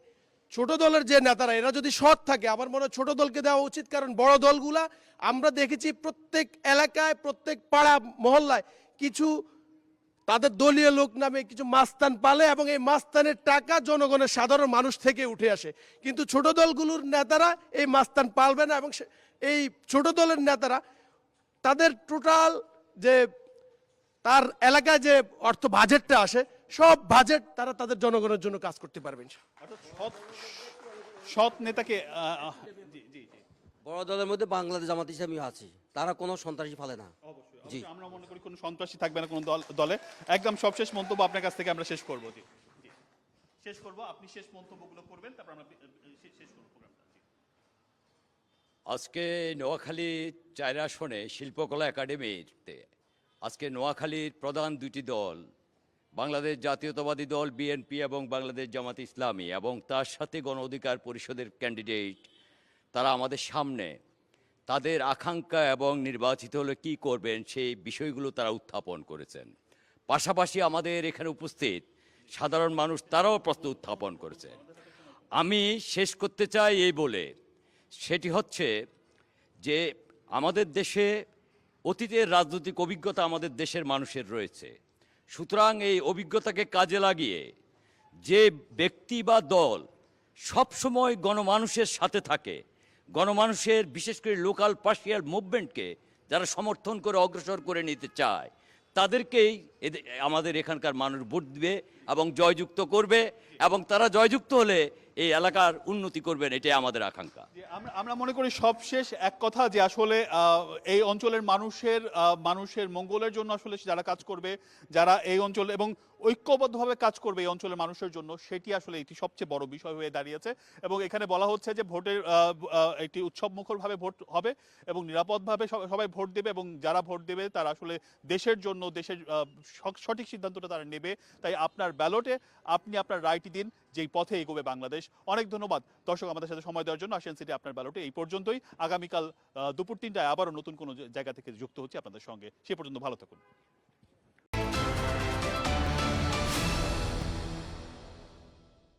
ছোট দলের যে নেতারা, এরা যদি সৎ থাকে, আমার মনে হয় ছোট দলকে দেওয়া উচিত। কারণ বড় দলগুলা আমরা দেখেছি প্রত্যেক এলাকায়, প্রত্যেক পাড়া মহল্লায় কিছু তাদের দলীয় লোক নামে কিছু মাস্তান পালে এবং এই মাস্তানের টাকা জনগণের সাধারণ মানুষ থেকে উঠে আসে। কিন্তু ছোট দলগুলোর নেতারা এই মাস্তান পালবে না এবং এই ছোট দলের নেতারা তাদের টোটাল যে তার এলাকায় যে অর্থ বাজেটটা আসে, সব বাজেট তারা তাদের জনগণের জন্য কাজ করতে পারবেন। সৎ নেতাকে বড় দলের মধ্যে বাংলাদেশ জামাত ইসলামী আছে, তারা কোনো সন্ত্রাসী ফেলে না। জি, আমরা মনে করি কোনো সন্ত্রাসী থাকবে না কোনো দলে। একদম সবশেষ মন্তব্য আপনার কাছ থেকে আমরা শেষ করবো। জি, শেষ করবো, আপনি শেষ মন্তব্যগুলো করবেন, তারপর আমরা শেষ করবো প্রোগ্রামটা। আজকে নোয়াখালী 4 আসনে শিল্পকলা একাডেমিতে আজকে নোয়াখালীর প্রধান দুটি দল, বাংলাদেশ জাতীয়তাবাদী দল বিএনপি এবং বাংলাদেশ জামাত ইসলামী, এবং তার সাথে গণ অধিকার পরিষদের ক্যান্ডিডেট, তারা আমাদের সামনে তাদের আকাঙ্ক্ষা এবং নির্বাচিত হলে কী করবেন সেই বিষয়গুলো তারা উত্থাপন করেছেন। পাশাপাশি আমাদের এখানে উপস্থিত সাধারণ মানুষ, তারাও প্রশ্ন উত্থাপন করেছেন। আমি শেষ করতে চাই এই বলে, সেটি হচ্ছে যে আমাদের দেশে অতীতের রাজনৈতিক অভিজ্ঞতা আমাদের দেশের মানুষের রয়েছে। সুতরাং এই অভিজ্ঞতাকে কাজে লাগিয়ে যে ব্যক্তি বা দল সবসময় গণমানুষের সাথে থাকে, গণমানুষের বিশেষ করে লোকাল পার্সিয়াল মুভমেন্টকে যারা সমর্থন করে অগ্রসর করে নিতে চায়, তাদেরকেই আমাদের এখানকার মানুষ ভোট দিবে এবং জয়যুক্ত করবে। এবং তারা জয়যুক্ত হলে এই এলাকার উন্নতি করবেন, এটাই আমাদের আকাঙ্ক্ষা। আমরা মনে করি সবশেষ এক কথা যে আসলে এই অঞ্চলের মানুষের মঙ্গলের জন্য আসলে যারা কাজ করবে, যারা এই অঞ্চল এবং ঐক্যবদ্ধভাবে কাজ করবে এই অঞ্চলের মানুষের জন্য, সেটি আসলে এটি সবচেয়ে বড় বিষয় হয়ে দাঁড়িয়েছে। এবং এখানে বলা হচ্ছে যে ভোটের একটি উৎসবমুখরভাবে ভোট হবে এবং নিরাপদভাবে সবাই ভোট দেবে, এবং যারা ভোট দেবে তারা আসলে দেশের জন্য দেশের সঠিক সিদ্ধান্তটা তারা নেবে। তাই আপনার ব্যালটে আপনি আপনার রায়টি দিন, যেই পথে এগোবে বাংলাদেশ। অনেক ধন্যবাদ দর্শক আমাদের সাথে সময় দেওয়ার জন্য। আশিয়ান সিটি আপনার ব্যালটে এই পর্যন্তই। আগামীকাল দুপুর 3টায় আবারও নতুন কোনো জায়গা থেকে যুক্ত হচ্ছে আপনাদের সঙ্গে। সে পর্যন্ত ভালো থাকুন।